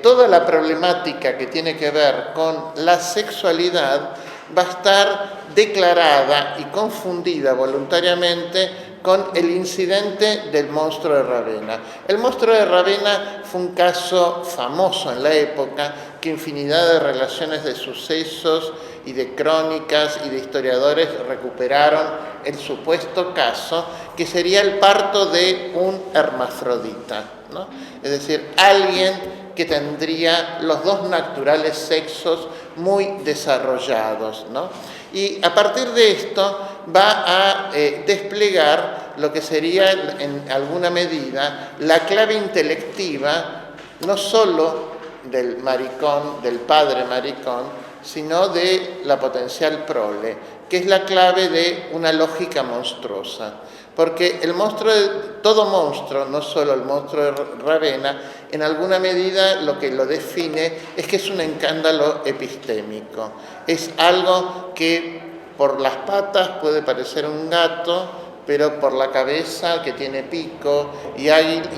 toda la problemática que tiene que ver con la sexualidad va a estar declarada y confundida voluntariamente con el incidente del monstruo de Ravenna. El monstruo de Ravenna fue un caso famoso en la época, que infinidad de relaciones de sucesos y de crónicas y de historiadores recuperaron el supuesto caso, que sería el parto de un hermafrodita, ¿no? Es decir, alguien que tendría los dos naturales sexos muy desarrollados, ¿no? Y a partir de esto va a desplegar lo que sería en alguna medida la clave intelectiva, no solo del maricón, del padre maricón, sino de la potencial prole, que es la clave de una lógica monstruosa. Porque el monstruo, todo monstruo, no solo el monstruo de Ravenna, en alguna medida lo que lo define es que es un escándalo epistémico. Es algo que por las patas puede parecer un gato, pero por la cabeza que tiene pico y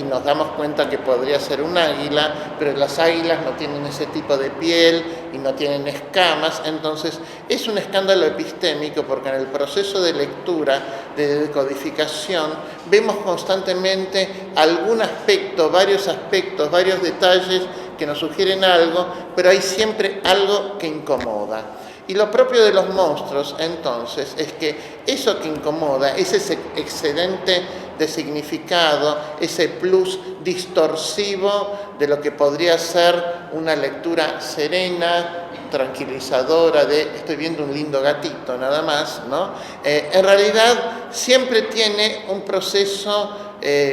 nos damos cuenta que podría ser un águila, pero las águilas no tienen ese tipo de piel y no tienen escamas. Entonces es un escándalo epistémico porque en el proceso de lectura, de decodificación, vemos constantemente algún aspecto, varios aspectos, varios detalles que nos sugieren algo, pero hay siempre algo que incomoda. Y lo propio de los monstruos, entonces, es que eso que incomoda, ese excedente de significado, ese plus distorsivo de lo que podría ser una lectura serena, tranquilizadora de estoy viendo un lindo gatito nada más, ¿no? En realidad siempre tiene un proceso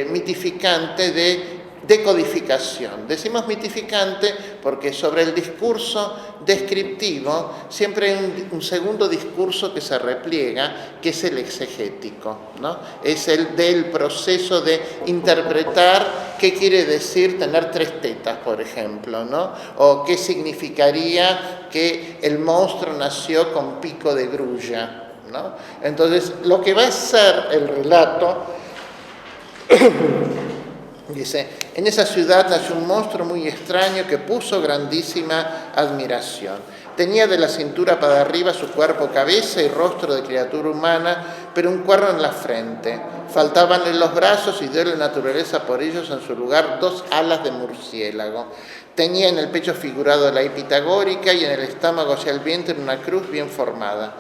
mitificante de decodificación. Decimos mitificante porque sobre el discurso descriptivo siempre hay un segundo discurso que se repliega, que es el exegético, ¿no? Es el del proceso de interpretar qué quiere decir tener 3 tetas, por ejemplo, ¿no? O qué significaría que el monstruo nació con pico de grulla, ¿no? Entonces, lo que va a ser el relato, dice, en esa ciudad nació un monstruo muy extraño que puso grandísima admiración. Tenía de la cintura para arriba su cuerpo, cabeza y rostro de criatura humana, pero un cuerno en la frente. Faltábanle los brazos y dio la naturaleza por ellos en su lugar 2 alas de murciélago. Tenía en el pecho figurado la I pitagórica y en el estómago hacia el vientre una cruz bien formada.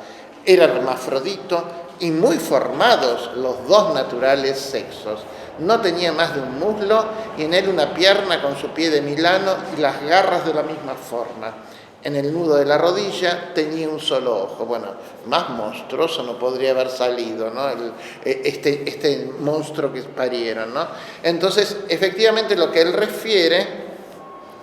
Era hermafrodito y muy formados los 2 naturales sexos. No tenía más de un muslo y en él una pierna con su pie de Milano y las garras de la misma forma. En el nudo de la rodilla tenía un solo ojo. Bueno, más monstruoso no podría haber salido, ¿no? Este monstruo que parieron, ¿no? Entonces, efectivamente lo que él refiere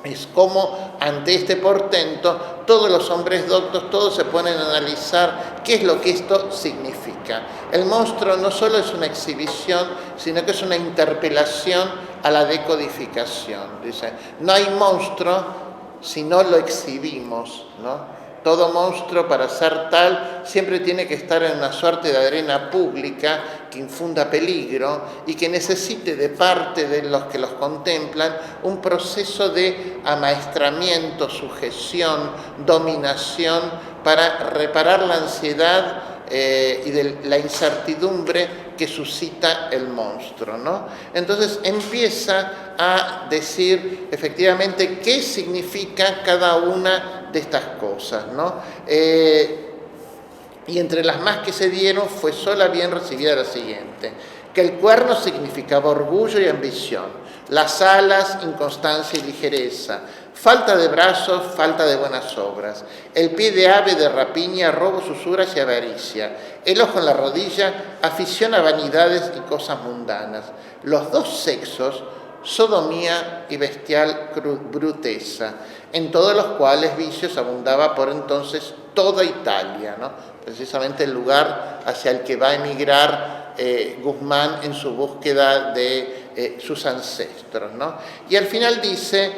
es cómo ante este portento todos los hombres doctos, todos se ponen a analizar qué es lo que esto significa. El monstruo no solo es una exhibición, sino que es una interpelación a la decodificación. Dice, no hay monstruo si no lo exhibimos, ¿no? Todo monstruo, para ser tal, siempre tiene que estar en una suerte de arena pública que infunda peligro y que necesite de parte de los que los contemplan un proceso de amaestramiento, sujeción, dominación para reparar la ansiedad y de la incertidumbre que suscita el monstruo, ¿no? Entonces empieza a decir efectivamente qué significa cada una de estas cosas, ¿no? Y entre las más que se dieron fue sola bien recibida la siguiente, que el cuerno significaba orgullo y ambición, las alas, inconstancia y ligereza, falta de brazos, falta de buenas obras, el pie de ave de rapiña, robos, usuras y avaricia, el ojo en la rodilla, afición a vanidades y cosas mundanas, los 2 sexos, sodomía y bestial bruteza, en todos los cuales vicios abundaba por entonces toda Italia, ¿no? Precisamente el lugar hacia el que va a emigrar Guzmán en su búsqueda de sus ancestros, ¿no? Y al final dice,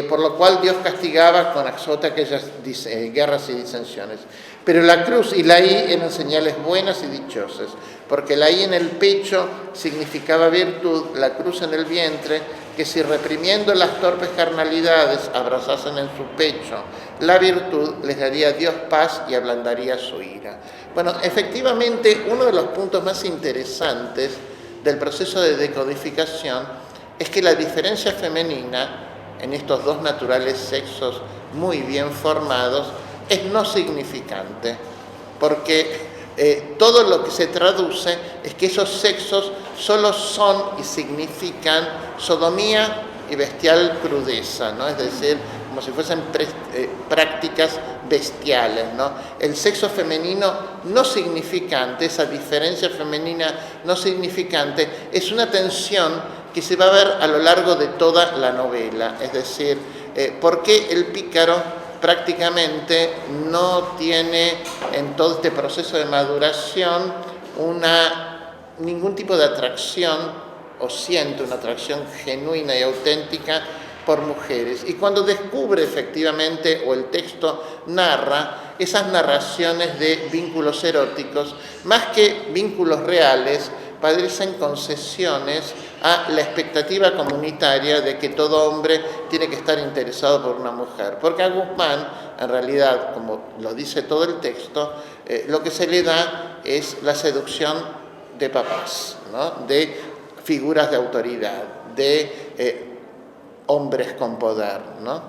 por lo cual Dios castigaba con azota aquellas guerras y disensiones. Pero la cruz y la I eran señales buenas y dichosas, porque la I en el pecho significaba virtud, la cruz en el vientre, que si reprimiendo las torpes carnalidades abrazasen en su pecho la virtud, les daría Dios paz y ablandaría su ira. Bueno, efectivamente, uno de los puntos más interesantes del proceso de decodificación es que la diferencia femenina en estos 2 naturales sexos muy bien formados es no significante, porque todo lo que se traduce es que esos sexos solo son y significan sodomía y bestial crudeza, ¿no? Es decir, como si fuesen prácticas bestiales, ¿no? El sexo femenino no significante, esa diferencia femenina no significante, es una tensión que se va a ver a lo largo de toda la novela. Es decir, ¿por qué el pícaro prácticamente no tiene en todo este proceso de maduración ningún tipo de atracción o siente una atracción genuina y auténtica por mujeres? Y cuando descubre efectivamente, o el texto narra, esas narraciones de vínculos eróticos, más que vínculos reales, parecen concesiones a la expectativa comunitaria de que todo hombre tiene que estar interesado por una mujer. Porque a Guzmán, en realidad, como lo dice todo el texto, lo que se le da es la seducción de papás, ¿no? De figuras de autoridad, de hombres con poder, ¿no?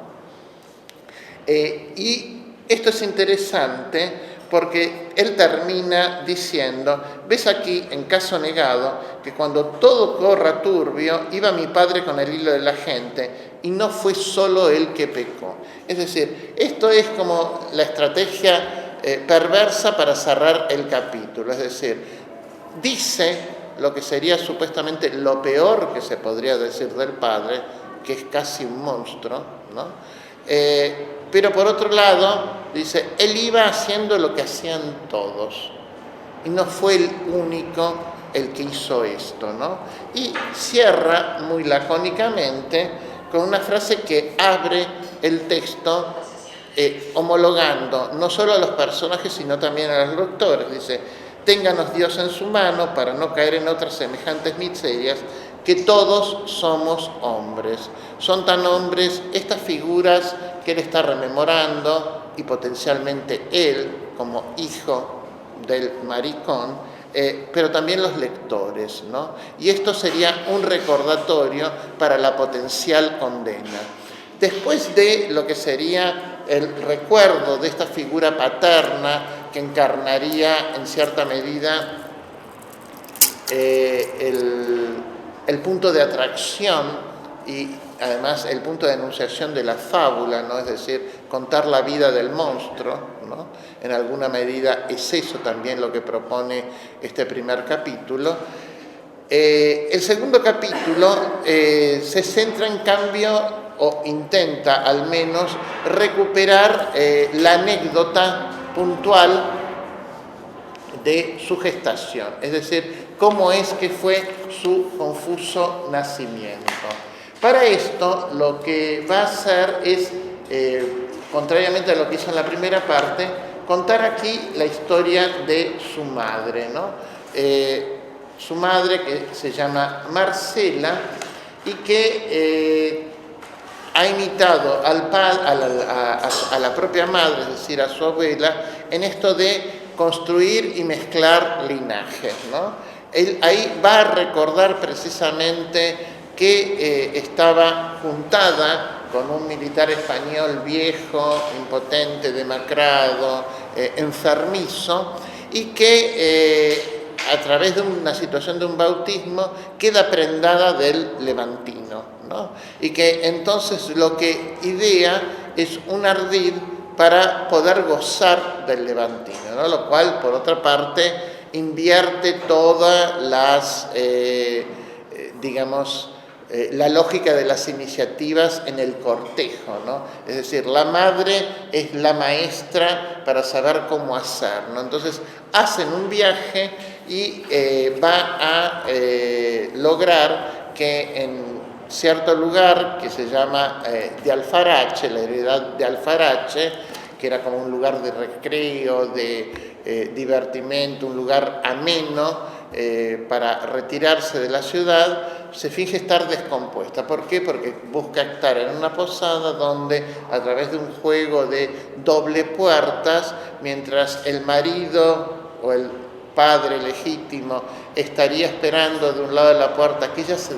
Y esto es interesante porque él termina diciendo, ves aquí, en caso negado, que cuando todo corra turbio, iba mi padre con el hilo de la gente, y no fue solo él que pecó. Es decir, esto es como la estrategia perversa para cerrar el capítulo. Es decir, dice lo que sería supuestamente lo peor que se podría decir del padre, que es casi un monstruo, ¿no? Pero por otro lado, dice, él iba haciendo lo que hacían todos, y no fue el único el que hizo esto, ¿no? Y cierra muy lacónicamente con una frase que abre el texto, homologando no solo a los personajes, sino también a los lectores. Dice, ténganos Dios en su mano para no caer en otras semejantes miserias, que todos somos hombres. Son tan hombres estas figuras que él está rememorando, y potencialmente él, como hijo del maricón, pero también los lectores, ¿no? Y esto sería un recordatorio para la potencial condena. Después de lo que sería el recuerdo de esta figura paterna que encarnaría en cierta medida el punto de atracción y además el punto de enunciación de la fábula, ¿no? Es decir, contar la vida del monstruo, ¿no? En alguna medida es eso también lo que propone este primer capítulo. El segundo capítulo se centra en cambio, o intenta al menos recuperar la anécdota puntual de su gestación, es decir, cómo es que fue su confuso nacimiento. Para esto, lo que va a hacer es, contrariamente a lo que hizo en la primera parte, contar aquí la historia de su madre, ¿no? Su madre, que se llama Marcela, y que ha imitado a la propia madre, es decir, a su abuela, en esto de construir y mezclar linajes, ¿no? Él ahí va a recordar precisamente que estaba juntada con un militar español viejo, impotente, demacrado, enfermizo, y que a través de una situación de un bautismo queda prendada del levantino, ¿no? Y que entonces lo que idea es un ardid para poder gozar del levantino, ¿no? Lo cual, por otra parte, invierte todas las, la lógica de las iniciativas en el cortejo, ¿no? Es decir, la madre es la maestra para saber cómo hacer, ¿no? Entonces, hacen un viaje y va a lograr que en cierto lugar que se llama de Alfarache, la heredad de Alfarache, que era como un lugar de recreo, de divertimento, un lugar ameno para retirarse de la ciudad, se finge estar descompuesta. ¿Por qué? Porque busca estar en una posada donde, a través de un juego de doble puertas, mientras el marido o el padre legítimo estaría esperando de un lado de la puerta que ella se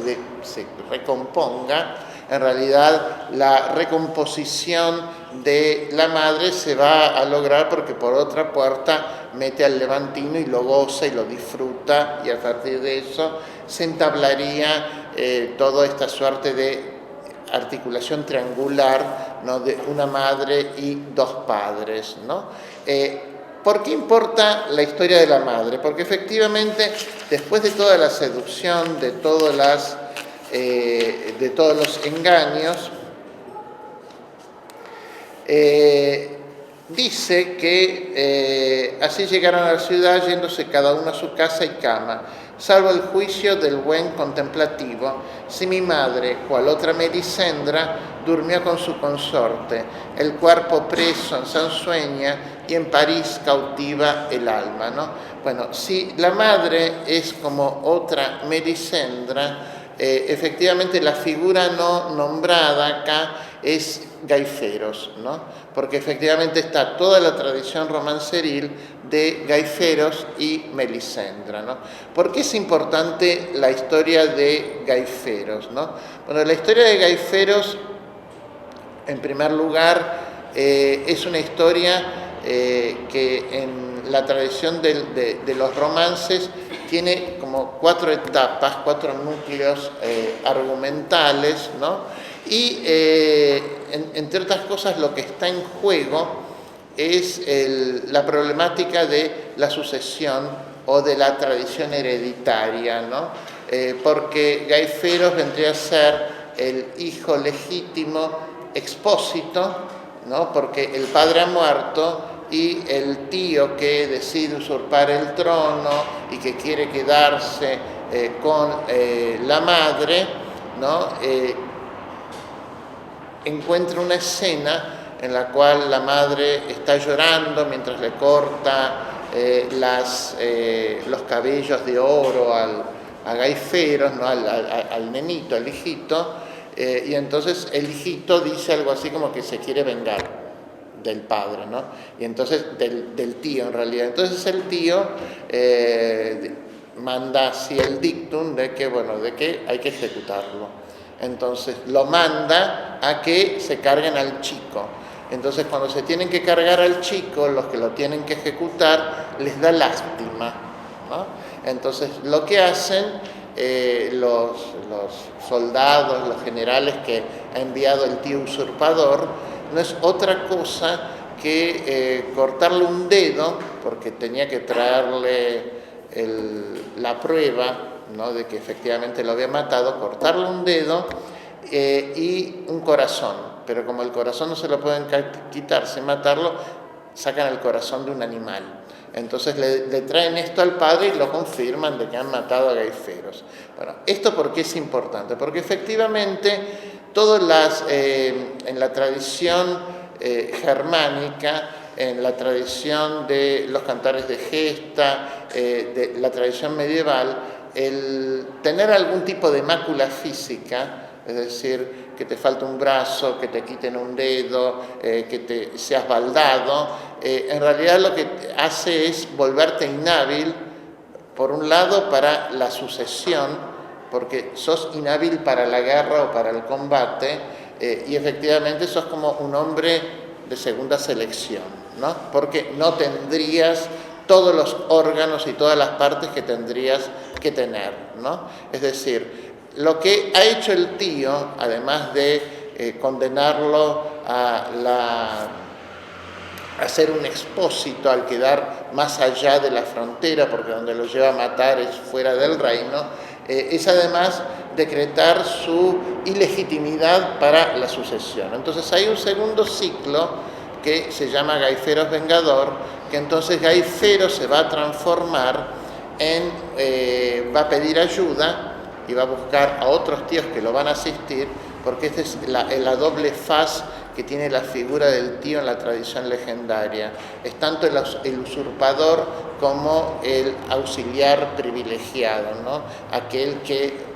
recomponga, en realidad la recomposición de la madre se va a lograr porque por otra puerta mete al levantino y lo goza y lo disfruta, y a partir de eso se entablaría toda esta suerte de articulación triangular, ¿no? De una madre y dos padres, ¿no? ¿Por qué importa la historia de la madre? Porque efectivamente, después de toda la seducción, de todos los engaños, dice que así llegaron a la ciudad yéndose cada uno a su casa y cama, salvo el juicio del buen contemplativo, si mi madre, cual otra Melisendra, durmió con su consorte, el cuerpo preso en Sansueña y en París cautiva el alma, ¿no? Bueno, si la madre es como otra Melisendra, efectivamente la figura no nombrada acá es Gaiferos, ¿no? Porque efectivamente está toda la tradición romanceril de Gaiferos y Melisendra, ¿no? ¿Por qué es importante la historia de Gaiferos, ¿no? Bueno, la historia de Gaiferos, en primer lugar, es una historia que en la tradición de los romances tiene como 4 etapas, 4 núcleos argumentales, ¿no? Y entre otras cosas lo que está en juego es la problemática de la sucesión o de la tradición hereditaria, ¿no? Porque Gaiferos vendría a ser el hijo legítimo expósito, ¿no? Porque el padre ha muerto y el tío que decide usurpar el trono y que quiere quedarse con la madre, ¿no? Encuentra una escena en la cual la madre está llorando mientras le corta los cabellos de oro a Gaiferos, ¿no? al nenito, al hijito, y entonces el hijito dice algo así como que se quiere vengar del padre, ¿no? Y entonces del tío en realidad. Entonces el tío manda así el dictum de que hay que ejecutarlo. Entonces lo manda a que se carguen al chico. Entonces cuando se tienen que cargar al chico, los que lo tienen que ejecutar, les da lástima, ¿no? Entonces lo que hacen los soldados, los generales que ha enviado el tío usurpador, no es otra cosa que cortarle un dedo, porque tenía que traerle la prueba, ¿no? De que efectivamente lo había matado, cortarle un dedo y un corazón. Pero como el corazón no se lo pueden quitar sin matarlo, sacan el corazón de un animal. Entonces le traen esto al padre y lo confirman de que han matado a Gaiferos. Bueno, ¿esto por qué es importante? Porque efectivamente en la tradición germánica, en la tradición de los cantares de gesta, de la tradición medieval, el tener algún tipo de mácula física, es decir, que te falta un brazo, que te quiten un dedo, que te seas baldado, en realidad lo que hace es volverte inhábil, por un lado para la sucesión, porque sos inhábil para la guerra o para el combate, y efectivamente sos como un hombre de segunda selección, ¿no? Porque no tendrías todos los órganos y todas las partes que tendrías que tener, ¿no? Es decir, lo que ha hecho el tío, además de condenarlo a ser un expósito, al quedar más allá de la frontera, porque donde lo lleva a matar es fuera del reino, es además decretar su ilegitimidad para la sucesión. Entonces hay un segundo ciclo que se llama Gaiferos Vengador, que entonces Gaiferos se va a transformar va a pedir ayuda y va a buscar a otros tíos que lo van a asistir, porque esta es la doble faz que tiene la figura del tío en la tradición legendaria. Es tanto el usurpador como el auxiliar privilegiado, ¿no? Aquel que,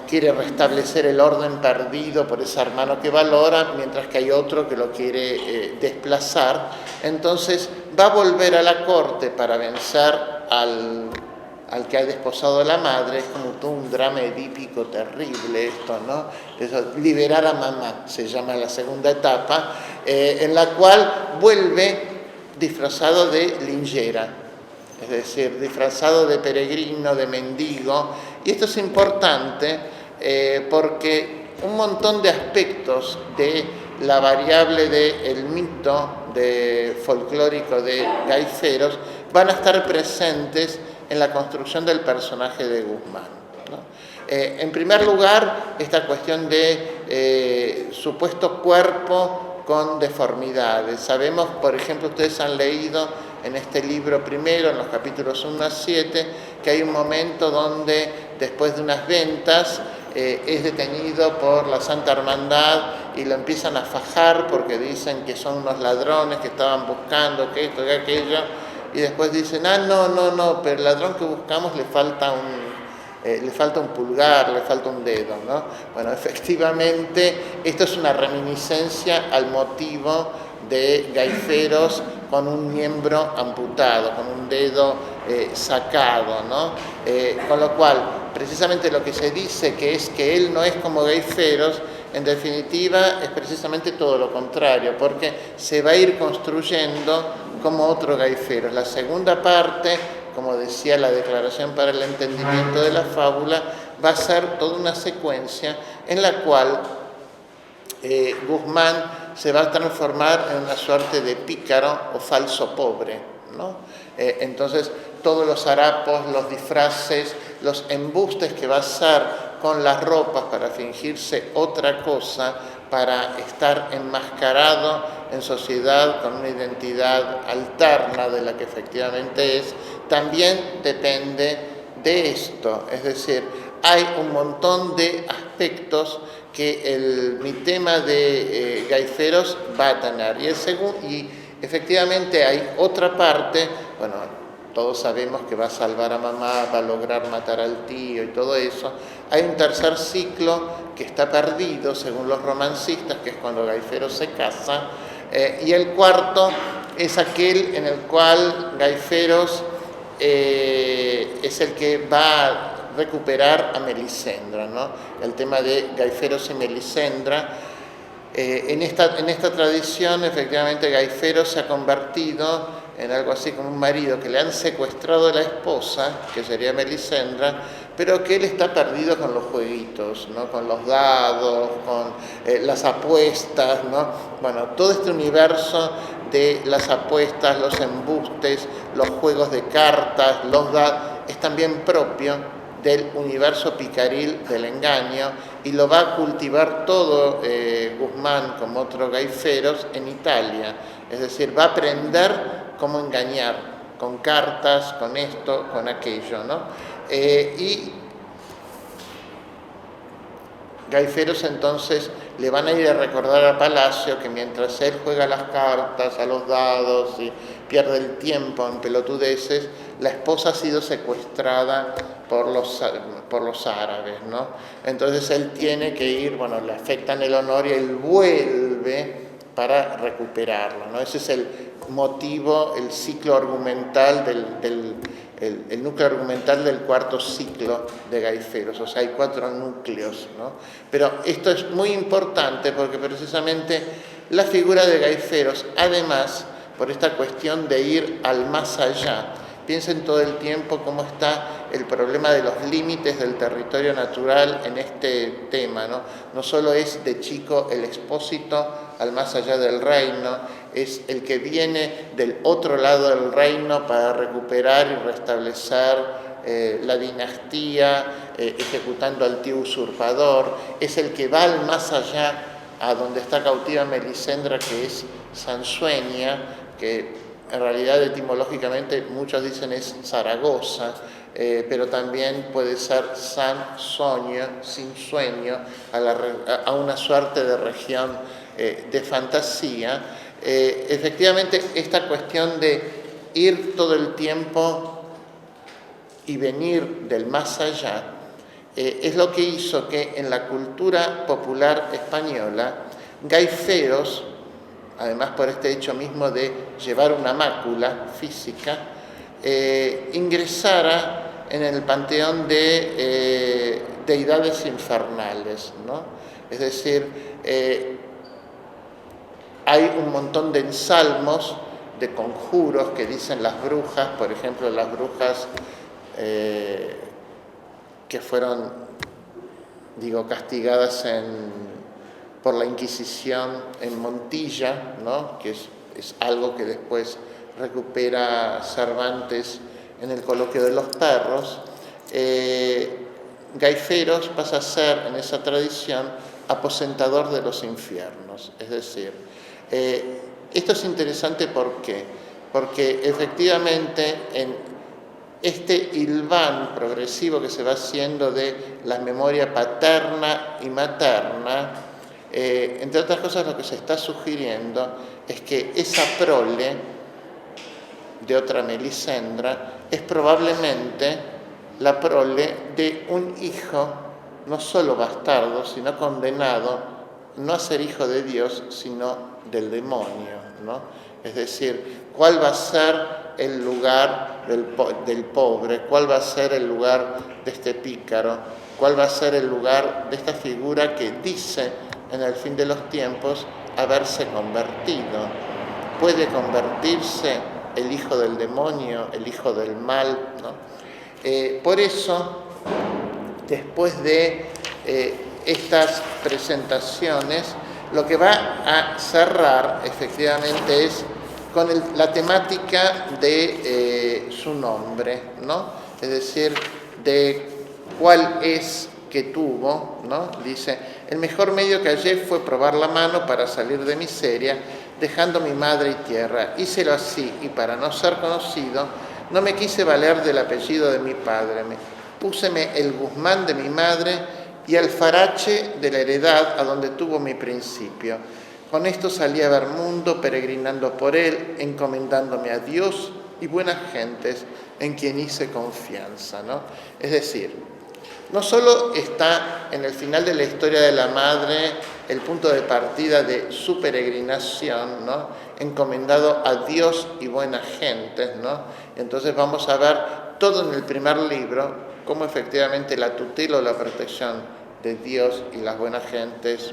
quiere restablecer el orden perdido por ese hermano que valora, mientras que hay otro que lo quiere desplazar. Entonces va a volver a la corte para vencer al que ha desposado a la madre. Es como todo un drama edípico terrible esto, ¿no? Eso, liberar a mamá, se llama la segunda etapa, en la cual vuelve disfrazado de lingera, es decir, disfrazado de peregrino, de mendigo. Y esto es importante porque un montón de aspectos de la variable del mito folclórico de Gaiferos van a estar presentes en la construcción del personaje de Guzmán, ¿no? En primer lugar, esta cuestión de supuesto cuerpo con deformidades. Sabemos, por ejemplo, ustedes han leído en este libro primero, en los capítulos 1 a 7, que hay un momento donde, después de unas ventas, es detenido por la Santa Hermandad y lo empiezan a fajar porque dicen que son unos ladrones que estaban buscando que esto, que aquello. Y después dicen, no, pero el ladrón que buscamos le falta un pulgar, le falta un dedo, ¿no? Bueno, efectivamente, esto es una reminiscencia al motivo de Gaiferos con un miembro amputado, con un dedo sacado, ¿no? Con lo cual, precisamente lo que se dice que es que él no es como Gaiferos, en definitiva es precisamente todo lo contrario, porque se va a ir construyendo como otro Gaiferos. La segunda parte, como decía la declaración para el entendimiento de la fábula, va a ser toda una secuencia en la cual Guzmán se va a transformar en una suerte de pícaro o falso pobre, ¿no? Entonces, todos los harapos, los disfraces, los embustes que va a hacer con las ropas para fingirse otra cosa, para estar enmascarado en sociedad con una identidad alterna de la que efectivamente es, también depende de esto. Es decir, hay un montón de aspectos que mi tema de Gaiferos va a tener. Y efectivamente hay otra parte, bueno, todos sabemos que va a salvar a mamá, va a lograr matar al tío y todo eso. Hay un tercer ciclo que está perdido, según los romancistas, que es cuando Gaiferos se casa. Y el cuarto es aquel en el cual Gaiferos es el que va a recuperar a Melisendra, ¿no? El tema de Gaiferos y Melisendra. En esta tradición, efectivamente, Gaiferos se ha convertido en algo así como un marido que le han secuestrado a la esposa, que sería Melisendra, pero que él está perdido con los jueguitos, ¿no? Con los dados, con las apuestas, ¿no? Bueno, todo este universo de las apuestas, los embustes, los juegos de cartas, los dados, es también propio del universo picaril del engaño, y lo va a cultivar todo Guzmán, como otro Gaiferos, en Italia. Es decir, va a aprender cómo engañar, con cartas, con esto, con aquello, ¿no? Y Gaiferos entonces le van a ir a recordar a Palacio que mientras él juega las cartas, a los dados y pierde el tiempo en pelotudeces, la esposa ha sido secuestrada por los árabes, ¿no? Entonces él tiene que ir, bueno, le afectan el honor y él vuelve para recuperarlo, ¿no? Ese es el motivo, el ciclo argumental el núcleo argumental del cuarto ciclo de Gaiferos. O sea, hay 4 núcleos, ¿no? Pero esto es muy importante porque precisamente la figura de Gaiferos, además, por esta cuestión de ir al más allá, piensen todo el tiempo cómo está el problema de los límites del territorio natural en este tema, ¿no? No solo es de chico el expósito al más allá del reino, es el que viene del otro lado del reino para recuperar y restablecer la dinastía, ejecutando al tío usurpador, es el que va al más allá, a donde está cautiva Melisendra, que es Sansueña, que en realidad etimológicamente muchos dicen es Zaragoza, pero también puede ser San Sueño, sin sueño, a una suerte de región de fantasía. Efectivamente, esta cuestión de ir todo el tiempo y venir del más allá es lo que hizo que en la cultura popular española Gaiferos, además por este hecho mismo de llevar una mácula física, ingresara en el panteón de deidades infernales, ¿no? Es decir, hay un montón de ensalmos, de conjuros que dicen las brujas, por ejemplo, las brujas que fueron, castigadas por la Inquisición en Montilla, ¿no? Que es algo que después recupera Cervantes en el Coloquio de los Perros. Gaiferos pasa a ser, en esa tradición, aposentador de los infiernos. Es decir, esto es interesante, ¿por qué? Porque efectivamente en este hilván progresivo que se va haciendo de la memoria paterna y materna, entre otras cosas lo que se está sugiriendo es que esa prole de otra Melisendra es probablemente la prole de un hijo no solo bastardo, sino condenado no a ser hijo de Dios, sino del demonio, ¿no? Es decir, ¿cuál va a ser el lugar del pobre? ¿Cuál va a ser el lugar de este pícaro? ¿Cuál va a ser el lugar de esta figura que dice en el fin de los tiempos haberse convertido? ¿Puede convertirse el hijo del demonio, el hijo del mal, ¿no? Por eso, después de estas presentaciones, lo que va a cerrar efectivamente es con la temática de su nombre, ¿no? Es decir, de cuál es que tuvo, ¿no? Dice, el mejor medio que hallé fue probar la mano para salir de miseria, dejando mi madre y tierra. Hícelo así, y para no ser conocido, no me quise valer del apellido de mi padre. Púseme el Guzmán de mi madre y Alfarache de la heredad a donde tuvo mi principio. Con esto salí a ver mundo, peregrinando por él, encomendándome a Dios y buenas gentes en quien hice confianza, ¿no? Es decir, no solo está en el final de la historia de la madre el punto de partida de su peregrinación, ¿no? Encomendado a Dios y buenas gentes, ¿no? Entonces vamos a ver todo en el primer libro, cómo efectivamente la tutela o la protección de Dios y las buenas gentes,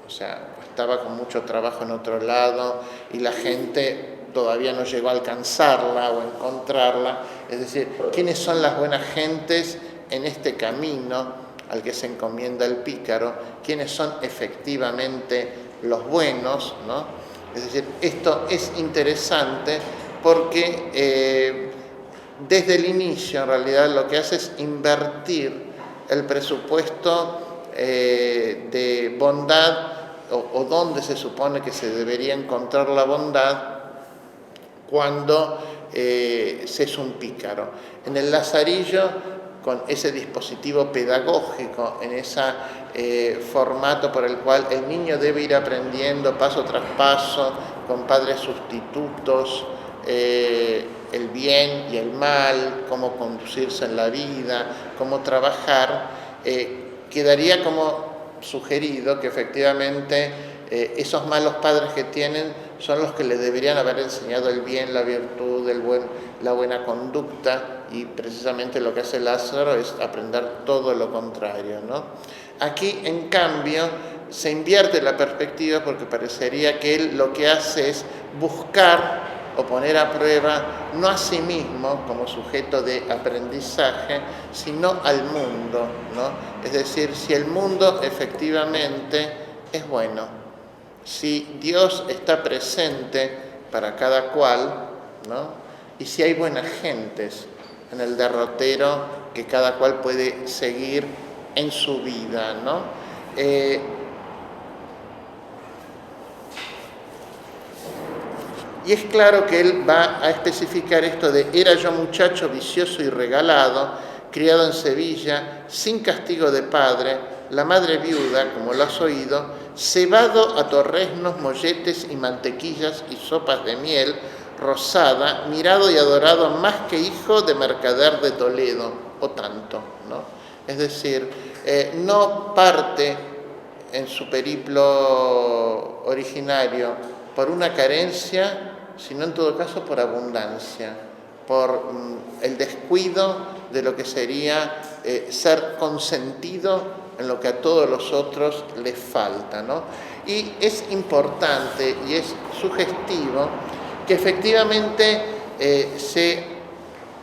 o sea, estaba con mucho trabajo en otro lado y la gente todavía no llegó a alcanzarla o a encontrarla. Es decir, ¿quiénes son las buenas gentes en este camino al que se encomienda el pícaro? ¿Quiénes son efectivamente los buenos, ¿no? Es decir, esto es interesante porque desde el inicio en realidad lo que hace es invertir el presupuesto de bondad o dónde se supone que se debería encontrar la bondad cuando se es un pícaro. En el Lazarillo, con ese dispositivo pedagógico, en ese formato por el cual el niño debe ir aprendiendo paso tras paso, con padres sustitutos, el bien y el mal, cómo conducirse en la vida, cómo trabajar, quedaría como sugerido que efectivamente esos malos padres que tienen son los que les deberían haber enseñado el bien, la virtud, la buena conducta, y precisamente lo que hace Lázaro es aprender todo lo contrario, ¿no? Aquí, en cambio, se invierte la perspectiva porque parecería que él lo que hace es buscar o poner a prueba no a sí mismo como sujeto de aprendizaje, sino al mundo, ¿no? Es decir, si el mundo efectivamente es bueno, si Dios está presente para cada cual, ¿no? Y si hay buenas gentes en el derrotero que cada cual puede seguir en su vida, ¿no? Y es claro que él va a especificar esto de era yo muchacho vicioso y regalado, criado en Sevilla, sin castigo de padre, la madre viuda, como lo has oído, cebado a torreznos, molletes y mantequillas y sopas de miel rosada, mirado y adorado más que hijo de mercader de Toledo, o tanto, ¿no? Es decir, no parte en su periplo originario por una carencia, sino en todo caso por abundancia, por el descuido de lo que sería ser consentido en lo que a todos los otros les falta, ¿no? Y es importante y es sugestivo que efectivamente se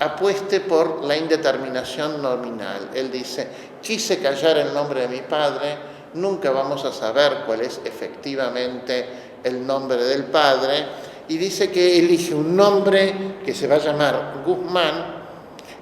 apueste por la indeterminación nominal. Él dice, quise callar el nombre de mi padre, nunca vamos a saber cuál es efectivamente el nombre del padre, y dice que elige un nombre que se va a llamar Guzmán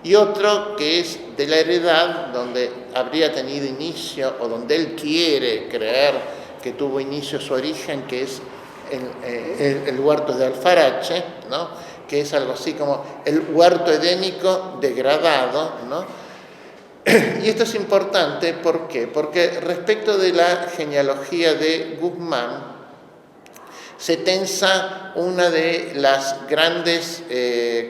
y otro que es de la heredad, donde habría tenido inicio o donde él quiere creer que tuvo inicio su origen, que es el huerto de Alfarache, ¿no? Que es algo así como el huerto edénico degradado, ¿no? Y esto es importante, ¿por qué? Porque respecto de la genealogía de Guzmán, se tensa una de las grandes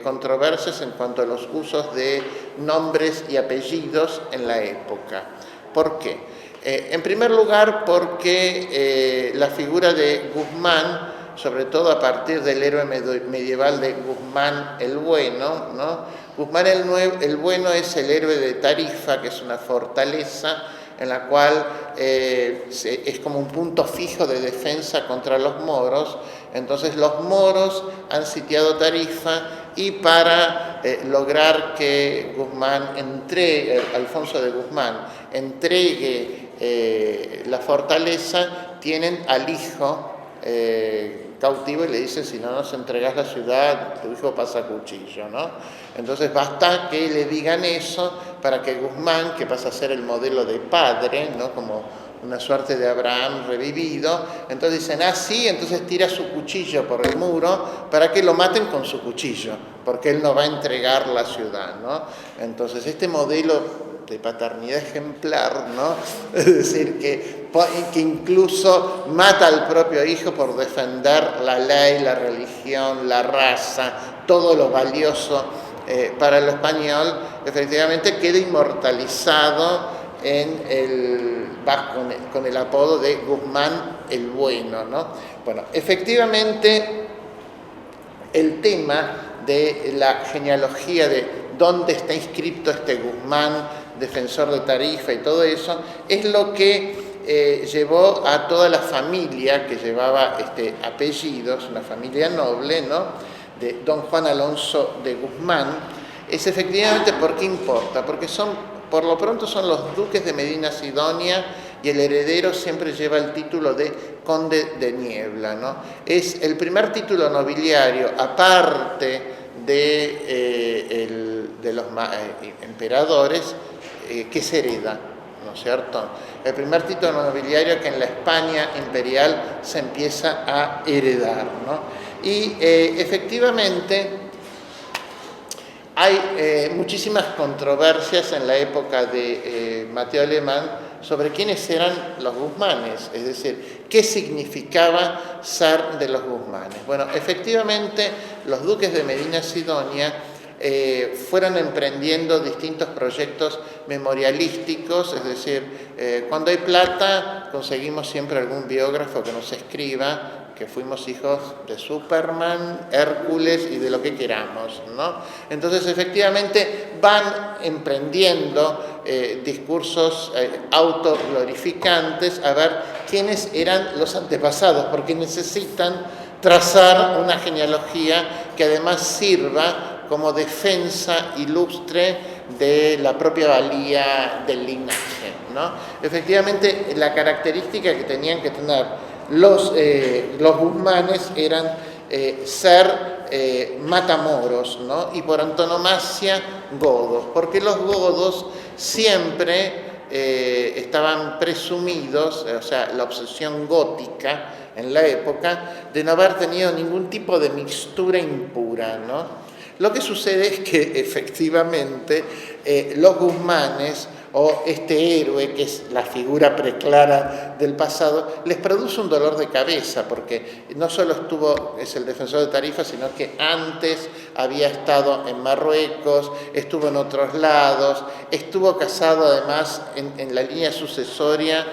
controversias en cuanto a los usos de nombres y apellidos en la época. ¿Por qué? En primer lugar, porque la figura de Guzmán, sobre todo a partir del héroe medieval de Guzmán el Bueno, ¿no? Guzmán el Bueno es el héroe de Tarifa, que es una fortaleza en la cual es como un punto fijo de defensa contra los moros. Entonces los moros han sitiado Tarifa y para lograr que Alfonso de Guzmán entregue la fortaleza, tienen al hijo cautivo y le dicen, si no nos entregás la ciudad, tu hijo pasa a cuchillo, ¿no? Entonces basta que le digan eso para que Guzmán, que pasa a ser el modelo de padre, ¿no? Como una suerte de Abraham revivido, entonces dicen, ah, sí, entonces tira su cuchillo por el muro para que lo maten con su cuchillo, porque él no va a entregar la ciudad, ¿no? Entonces este modelo de paternidad ejemplar, ¿no? Es decir, que incluso mata al propio hijo por defender la ley, la religión, la raza, todo lo valioso para el español, efectivamente queda inmortalizado con el apodo de Guzmán el Bueno, ¿no? Bueno, efectivamente el tema de la genealogía de dónde está inscrito este Guzmán, defensor de Tarifa y todo eso, es lo que llevó a toda la familia que llevaba apellidos, una familia noble, ¿no? De don Juan Alonso de Guzmán. Es efectivamente, ¿por qué importa? Porque por lo pronto son los duques de Medina Sidonia y el heredero siempre lleva el título de conde de Niebla, ¿no? Es el primer título nobiliario, aparte de los emperadores, que se hereda, ¿no es cierto? El primer título nobiliario que en la España imperial se empieza a heredar, ¿no? Y efectivamente hay muchísimas controversias en la época de Mateo Alemán sobre quiénes eran los Guzmanes, es decir, qué significaba ser de los Guzmanes. Bueno, efectivamente los duques de Medina Sidonia fueron emprendiendo distintos proyectos memorialísticos, es decir, cuando hay plata conseguimos siempre algún biógrafo que nos escriba que fuimos hijos de Superman, Hércules y de lo que queramos, ¿no? Entonces, efectivamente, van emprendiendo discursos autoglorificantes a ver quiénes eran los antepasados, porque necesitan trazar una genealogía que además sirva como defensa ilustre de la propia valía del linaje, ¿no? Efectivamente, la característica que tenían que tener los Guzmanes eran ser matamoros, ¿no? Y por antonomasia godos, porque los godos siempre estaban presumidos, o sea, la obsesión gótica en la época, de no haber tenido ningún tipo de mixtura impura, ¿no? Lo que sucede es que efectivamente los Guzmanes, o este héroe, que es la figura preclara del pasado, les produce un dolor de cabeza, porque no solo es el defensor de Tarifa, sino que antes había estado en Marruecos, estuvo en otros lados, estuvo casado además en la línea sucesoria,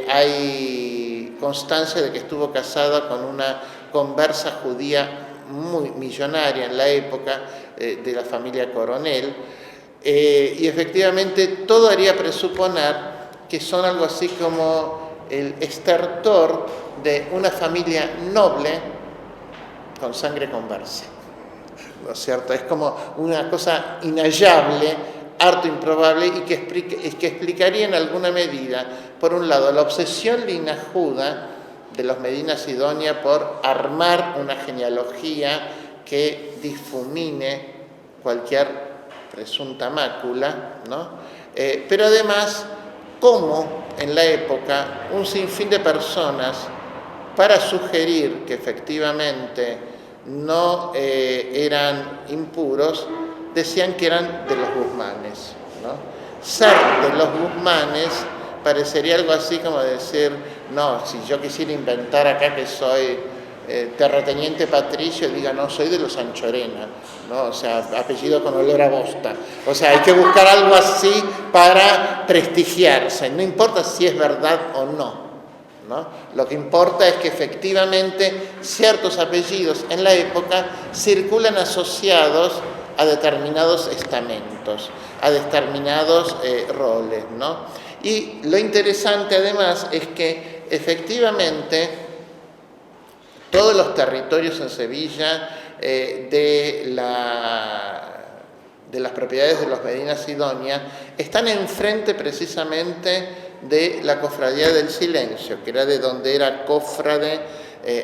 hay constancia de que estuvo casado con una conversa judía muy millonaria en la época, de la familia Coronel, y efectivamente todo haría presuponer que son algo así como el estertor de una familia noble con sangre conversa, ¿no es cierto? Es como una cosa inhallable, harto improbable, y que explicaría en alguna medida, por un lado, la obsesión linajuda de los Medina Sidonia por armar una genealogía que difumine cualquier presunta mácula, ¿no? Pero además, cómo en la época un sinfín de personas, para sugerir que efectivamente no eran impuros, decían que eran de los Guzmanes, ¿no? Ser de los Guzmanes parecería algo así como decir, no, si yo quisiera inventar acá que soy terrateniente patricio, diga, no, soy de los Anchorena, ¿no? O sea, apellido con olor a bosta. O sea, hay que buscar algo así para prestigiarse, no importa si es verdad o no, ¿no? Lo que importa es que efectivamente ciertos apellidos en la época circulan asociados a determinados estamentos, a determinados roles, ¿no? Y lo interesante además es que efectivamente todos los territorios en Sevilla de las propiedades de los Medina Sidonia están enfrente precisamente de la Cofradía del Silencio, que era de donde era cofrade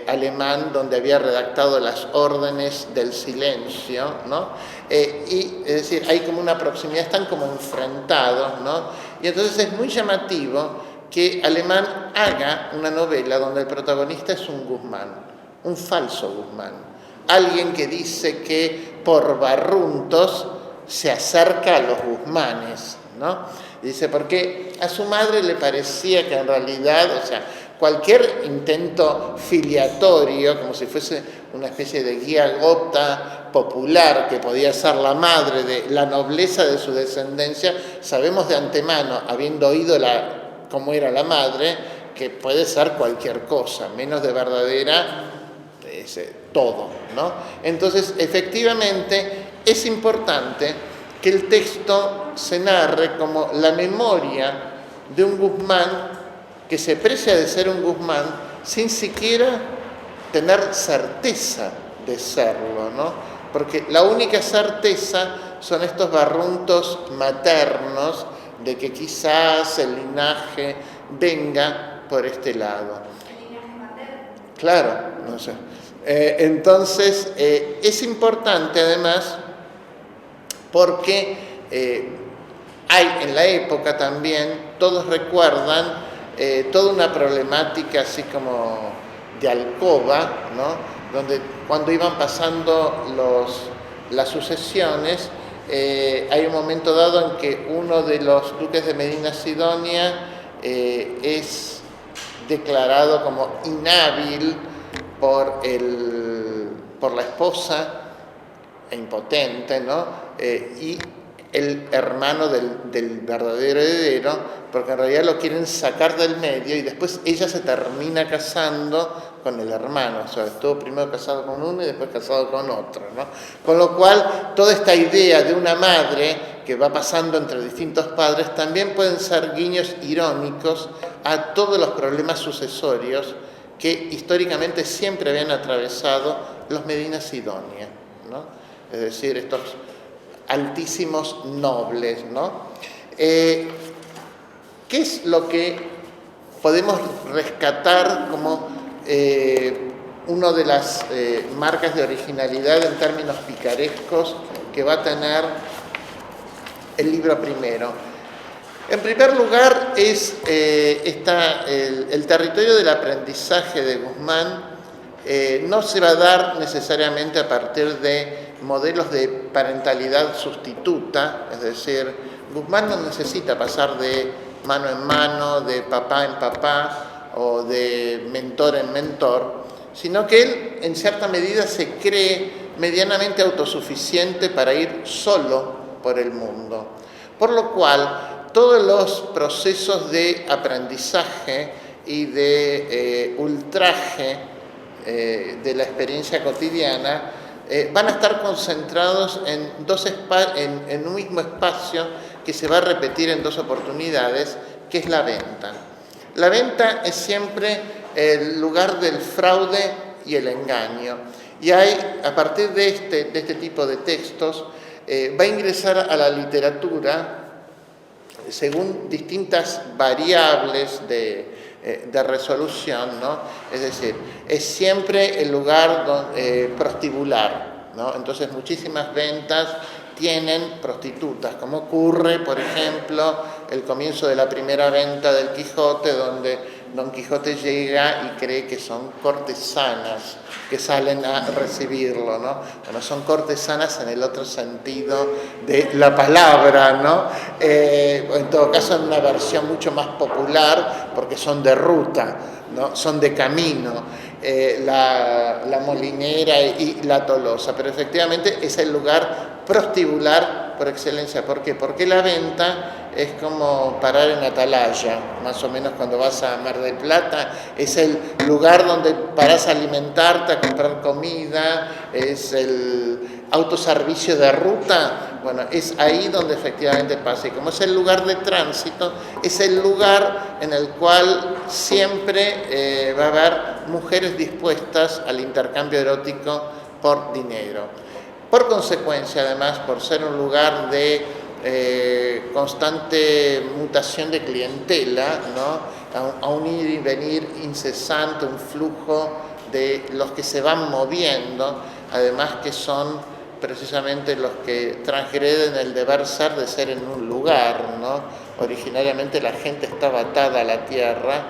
alemán donde había redactado las órdenes del silencio, ¿no? Y es decir, hay como una proximidad, están como enfrentados, ¿no? Y entonces es muy llamativo que Alemán haga una novela donde el protagonista es un Guzmán, un falso Guzmán, alguien que dice que por barruntos se acerca a los Guzmanes, ¿no? Dice, porque a su madre le parecía que en realidad, o sea, cualquier intento filiatorio, como si fuese una especie de guía gota popular que podía ser la madre de la nobleza de su descendencia, sabemos de antemano, habiendo oído cómo era la madre, que puede ser cualquier cosa, menos de verdadera, todo, ¿no? Entonces, efectivamente, es importante que el texto se narre como la memoria de un Guzmán que se precia de ser un Guzmán sin siquiera tener certeza de serlo, ¿no? Porque la única certeza son estos barruntos maternos de que quizás el linaje venga por este lado. ¿El linaje materno? Claro, no sé. Entonces, es importante además porque hay en la época también, todos recuerdan toda una problemática así como de alcoba, ¿no? Donde cuando iban pasando las sucesiones, hay un momento dado en que uno de los duques de Medina Sidonia es declarado como inhábil por la esposa e impotente, ¿no? Y el hermano del verdadero heredero, porque en realidad lo quieren sacar del medio y después ella se termina casando con el hermano, o sea, estuvo primero casado con uno y después casado con otro, ¿no? Con lo cual, toda esta idea de una madre que va pasando entre distintos padres también pueden ser guiños irónicos a todos los problemas sucesorios que históricamente siempre habían atravesado los Medina Sidonia, ¿no? Es decir, estos altísimos nobles, ¿no? ¿Qué es lo que podemos rescatar como una de las marcas de originalidad en términos picarescos que va a tener el libro primero? En primer lugar es el territorio del aprendizaje de Guzmán. No se va a dar necesariamente a partir de modelos de parentalidad sustituta, es decir, Guzmán no necesita pasar de mano en mano, de papá en papá o de mentor en mentor, sino que él en cierta medida se cree medianamente autosuficiente para ir solo por el mundo. Por lo cual, todos los procesos de aprendizaje y de ultraje de la experiencia cotidiana van a estar concentrados en un mismo espacio que se va a repetir en dos oportunidades, que es la venta. La venta es siempre el lugar del fraude y el engaño. Y hay, a partir de este tipo de textos, va a ingresar a la literatura según distintas variables de resolución, ¿no? Es decir, es siempre el lugar prostibular, ¿no? Entonces muchísimas ventas tienen prostitutas, como ocurre, por ejemplo, el comienzo de la primera venta del Quijote, donde Don Quijote llega y cree que son cortesanas que salen a recibirlo, ¿no? Bueno, son cortesanas en el otro sentido de la palabra, ¿no? En todo caso, en una versión mucho más popular, porque son de ruta, ¿no? Son de camino, la molinera y la tolosa, pero efectivamente es el lugar prostibular por excelencia. ¿Por qué? Porque la venta es como parar en Atalaya, más o menos cuando vas a Mar del Plata, es el lugar donde parás a alimentarte, a comprar comida, es el autoservicio de ruta, bueno, es ahí donde efectivamente pasa. Y como es el lugar de tránsito, es el lugar en el cual siempre va a haber mujeres dispuestas al intercambio erótico por dinero. Por consecuencia, además, por ser un lugar de constante mutación de clientela, ¿no? A un ir y venir incesante, un flujo de los que se van moviendo, además que son precisamente los que transgreden el deber ser de ser en un lugar, ¿no? Originariamente la gente estaba atada a la tierra.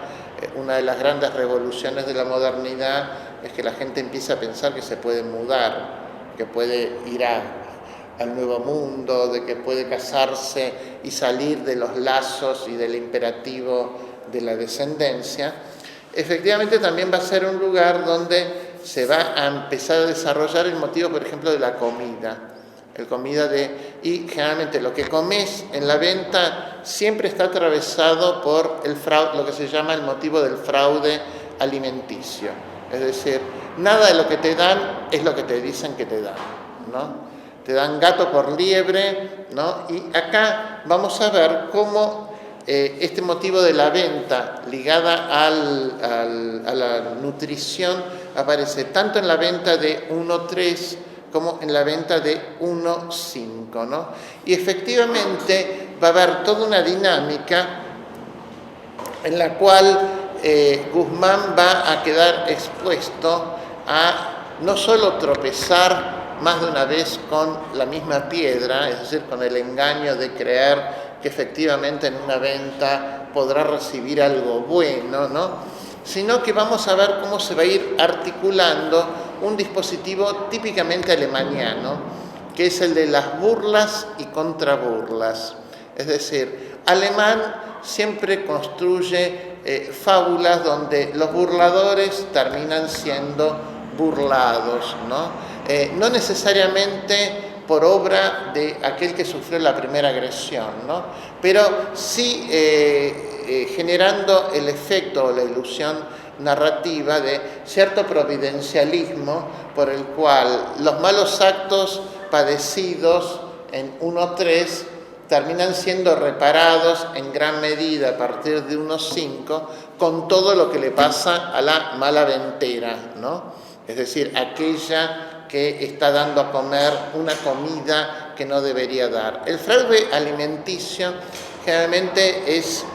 Una de las grandes revoluciones de la modernidad es que la gente empieza a pensar que se puede mudar, que puede ir al nuevo mundo, de que puede casarse y salir de los lazos y del imperativo de la descendencia. Efectivamente también va a ser un lugar donde se va a empezar a desarrollar el motivo, por ejemplo, de la comida. Y generalmente lo que comes en la venta siempre está atravesado por el fraude, lo que se llama el motivo del fraude alimenticio. Es decir, nada de lo que te dan es lo que te dicen que te dan, ¿no? Te dan gato por liebre, ¿no? Y acá vamos a ver cómo este motivo de la venta ligada a la nutrición aparece tanto en la venta de 1.3 como en la venta de 1.5, ¿no? Y efectivamente va a haber toda una dinámica en la cual Guzmán va a quedar expuesto a no solo tropezar más de una vez con la misma piedra, es decir, con el engaño de creer que efectivamente en una venta podrá recibir algo bueno, ¿no? Sino que vamos a ver cómo se va a ir articulando un dispositivo típicamente alemaniano, que es el de las burlas y contraburlas. Es decir, Alemán siempre construye fábulas donde los burladores terminan siendo burlados, ¿no? No necesariamente por obra de aquel que sufrió la primera agresión, ¿no? Pero sí generando el efecto o la ilusión narrativa de cierto providencialismo por el cual los malos actos padecidos en 1.3 terminan siendo reparados en gran medida a partir de 1.5 con todo lo que le pasa a la mala ventera, ¿no? Es decir, aquella que está dando a comer una comida que no debería dar. El fraude alimenticio generalmente es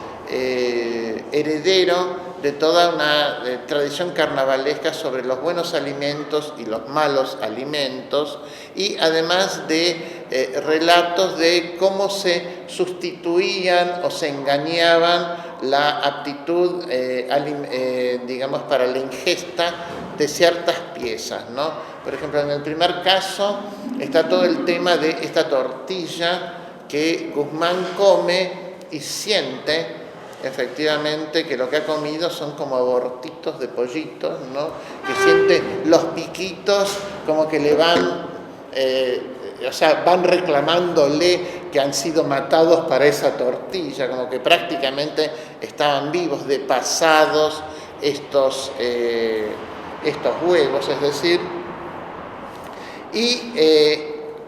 heredero de toda una tradición carnavalesca sobre los buenos alimentos y los malos alimentos, y además de relatos de cómo se sustituían o se engañaban la aptitud, digamos, para la ingesta de ciertas piezas, ¿no? Por ejemplo, en el primer caso está todo el tema de esta tortilla que Guzmán come y siente efectivamente que lo que ha comido son como abortitos de pollitos, ¿no? Que siente los piquitos como que le van, van reclamándole que han sido matados para esa tortilla, como que prácticamente estaban vivos, de pasados estos huevos, es decir, y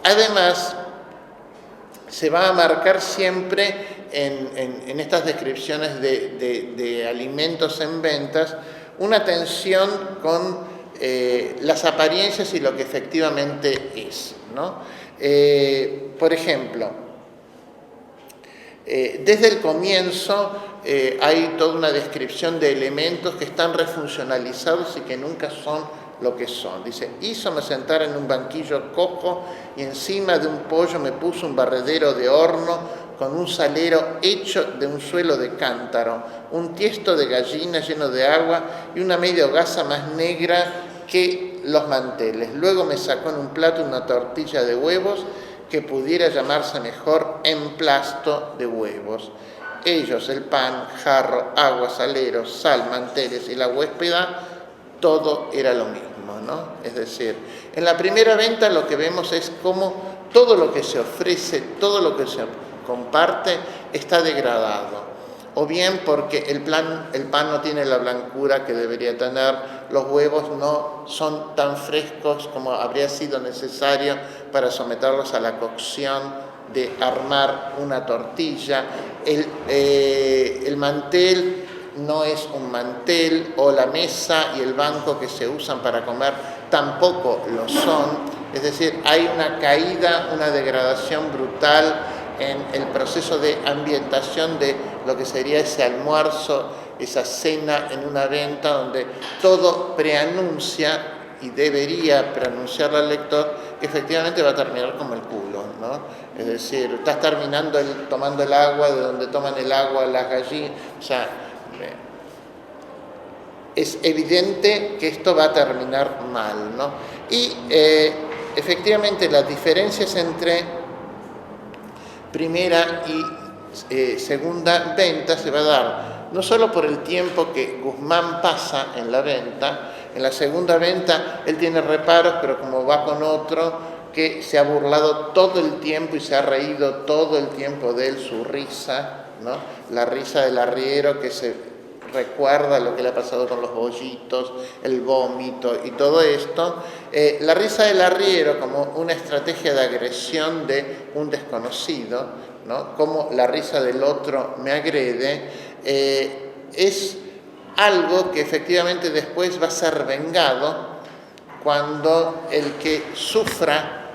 además se va a marcar siempre en estas descripciones de alimentos en ventas una tensión con las apariencias y lo que efectivamente es, ¿no? Por ejemplo, desde el comienzo hay toda una descripción de elementos que están refuncionalizados y que nunca son lo que son. Dice, hízome sentar en un banquillo cojo y encima de un pollo me puso un barredero de horno con un salero hecho de un suelo de cántaro, un tiesto de gallina lleno de agua y una media hogaza más negra que los manteles. Luego me sacó en un plato una tortilla de huevos que pudiera llamarse mejor emplasto de huevos. Ellos, el pan, jarro, agua, salero, sal, manteles y la huéspeda, todo era lo mismo, ¿no? Es decir, en la primera venta lo que vemos es cómo todo lo que se ofrece, todo lo que se comparte está degradado. O bien porque el pan no tiene la blancura que debería tener, los huevos no son tan frescos como habría sido necesario para someterlos a la cocción de armar una tortilla, el mantel no es un mantel, o la mesa y el banco que se usan para comer tampoco lo son. Es decir, hay una caída, una degradación brutal en el proceso de ambientación de lo que sería ese almuerzo esa cena en una venta donde todo preanuncia y debería preanunciarle al lector que efectivamente va a terminar como el culo, ¿no? Es decir, estás terminando tomando el agua de donde toman el agua las gallinas, o sea, es evidente que esto va a terminar mal, ¿no? Y efectivamente las diferencias entre primera y segunda venta se va a dar no solo por el tiempo que Guzmán pasa en la venta. En la segunda venta él tiene reparos, pero como va con otro que se ha burlado todo el tiempo y se ha reído todo el tiempo de él, su risa, ¿no? La risa del arriero que se recuerda lo que le ha pasado con los bollitos, el vómito y todo esto. La risa del arriero como una estrategia de agresión de un desconocido, ¿no? Como la risa del otro me agrede, es algo que efectivamente después va a ser vengado cuando el que sufra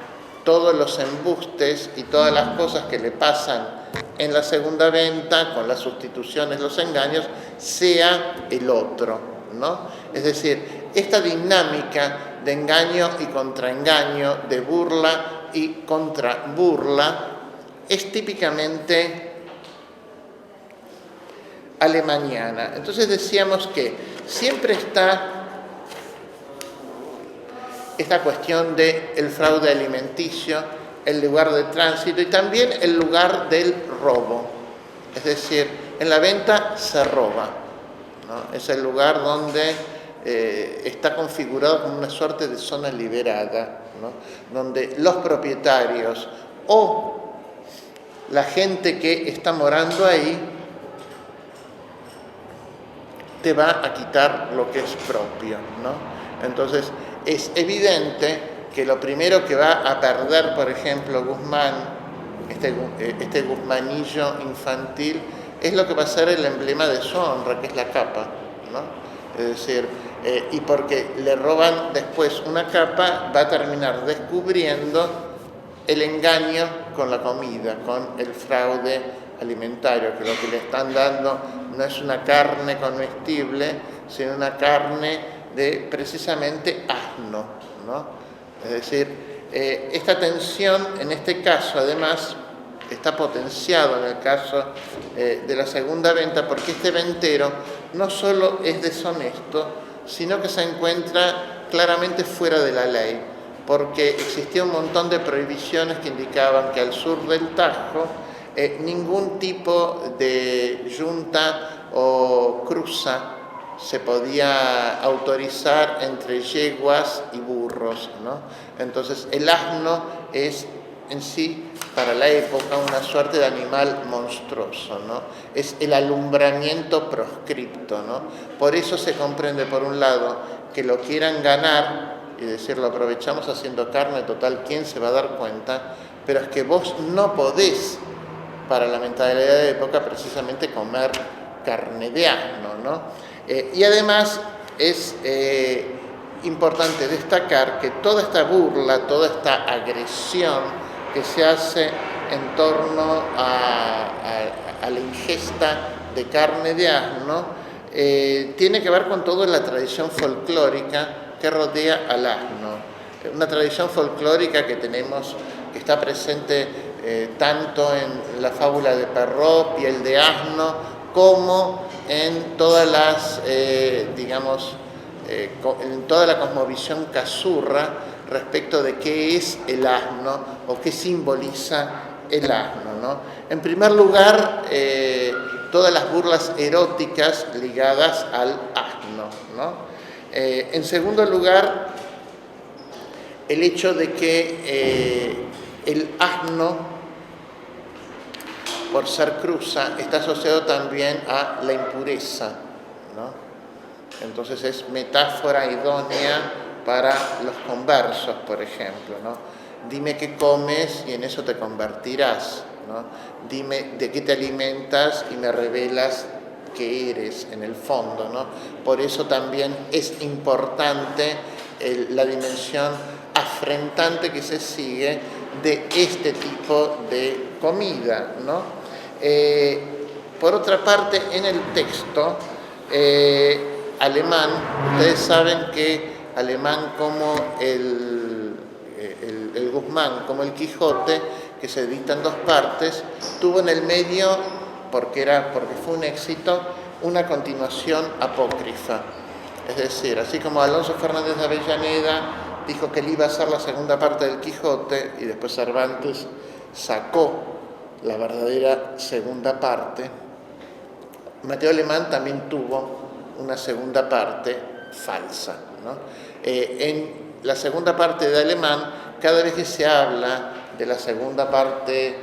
todos los embustes y todas las cosas que le pasan en la segunda venta, con las sustituciones, los engaños, sea el otro, ¿no? Es decir, esta dinámica de engaño y contraengaño, de burla y contraburla, es típicamente alemaniana. Entonces decíamos que siempre está esta cuestión del fraude alimenticio, el lugar de tránsito y también el lugar del robo. Es decir, en la venta se roba, ¿no? Es el lugar donde está configurado como una suerte de zona liberada, ¿no? Donde los propietarios o la gente que está morando ahí te va a quitar lo que es propio, ¿no? Entonces, es evidente que lo primero que va a perder, por ejemplo, Guzmán, este guzmanillo infantil, es lo que va a ser el emblema de su honra, que es la capa, ¿no? Es decir, y porque le roban después una capa, va a terminar descubriendo el engaño con la comida, con el fraude alimentario, que lo que le están dando no es una carne comestible, sino una carne de precisamente asno, ¿no? Es decir, esta tensión en este caso además está potenciado en el caso de la segunda venta, porque este ventero no solo es deshonesto, sino que se encuentra claramente fuera de la ley, porque existía un montón de prohibiciones que indicaban que al sur del Tajo ningún tipo de yunta o cruza se podía autorizar entre yeguas y burros, ¿no? Entonces el asno es en sí, para la época, una suerte de animal monstruoso, ¿no? Es el alumbramiento proscripto, ¿no? Por eso se comprende, por un lado, que lo quieran ganar y decir, lo aprovechamos haciendo carne, total, ¿quién se va a dar cuenta? Pero es que vos no podés, para la mentalidad de época, precisamente comer carne de asno, ¿no? Y además es importante destacar que toda esta burla, toda esta agresión que se hace en torno a la ingesta de carne de asno tiene que ver con toda la tradición folclórica que rodea al asno. Una tradición folclórica que tenemos, que está presente tanto en la fábula de Perrault, Piel de asno, como en todas las, en toda la cosmovisión cazurra respecto de qué es el asno o qué simboliza el asno, ¿no? En primer lugar, todas las burlas eróticas ligadas al asno, ¿no? En segundo lugar, el hecho de que el asno, por ser cruza, está asociado también a la impureza, ¿no? Entonces es metáfora idónea para los conversos, por ejemplo, ¿no? Dime qué comes y en eso te convertirás, ¿no? Dime de qué te alimentas y me revelas qué eres en el fondo, ¿no? Por eso también es importante la dimensión afrentante que se sigue de este tipo de comida, ¿no? Por otra parte, en el texto Alemán, ustedes saben que Alemán como el Guzmán, como el Quijote, que se edita en 2 partes, tuvo en el medio, porque fue un éxito, una continuación apócrifa. Es decir, así como Alonso Fernández de Avellaneda dijo que él iba a hacer la segunda parte del Quijote y después Cervantes sacó la verdadera segunda parte, Mateo Alemán también tuvo una segunda parte falsa, ¿no? En la segunda parte de Alemán, cada vez que se habla de la segunda parte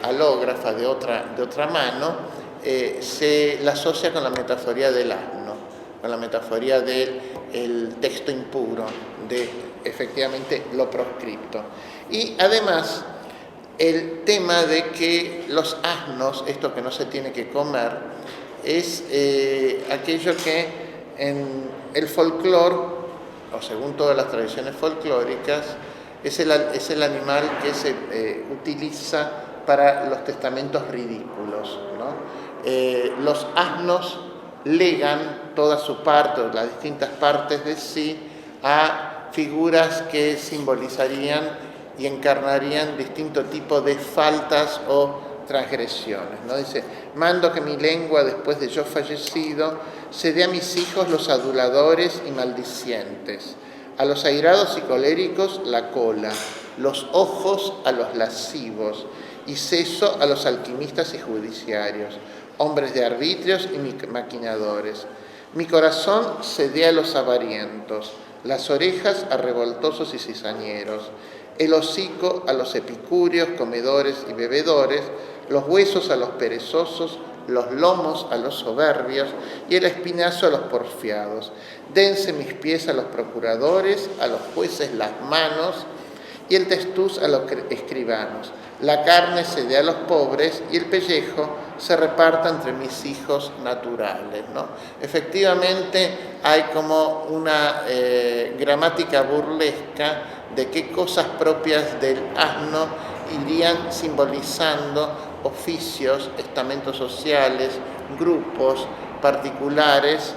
alógrafa de otra mano, se la asocia con la metaforía del asno, con la metaforía del texto impuro, de efectivamente lo proscripto. Y además, el tema de que los asnos, esto que no se tiene que comer, es aquello que en el folclore, o según todas las tradiciones folclóricas, es el animal que se utiliza para los testamentos ridículos, ¿no? Los asnos legan toda su parte, o las distintas partes de sí, a figuras que simbolizarían y encarnarían distinto tipo de faltas o transgresiones, ¿no? Dice, mando que mi lengua, después de yo fallecido, se dé a mis hijos los aduladores y maldicientes, a los airados y coléricos la cola, los ojos a los lascivos, y ceso a los alquimistas y judiciarios, hombres de arbitrios y maquinadores. Mi corazón se dé a los avarientos, las orejas a revoltosos y cizañeros, el hocico a los epicúreos, comedores y bebedores, los huesos a los perezosos, los lomos a los soberbios y el espinazo a los porfiados. Dense mis pies a los procuradores, a los jueces las manos y el testuz a los escribanos. La carne se dé a los pobres y el pellejo se reparta entre mis hijos naturales, ¿no? Efectivamente hay como una gramática burlesca de qué cosas propias del asno irían simbolizando oficios, estamentos sociales, grupos particulares,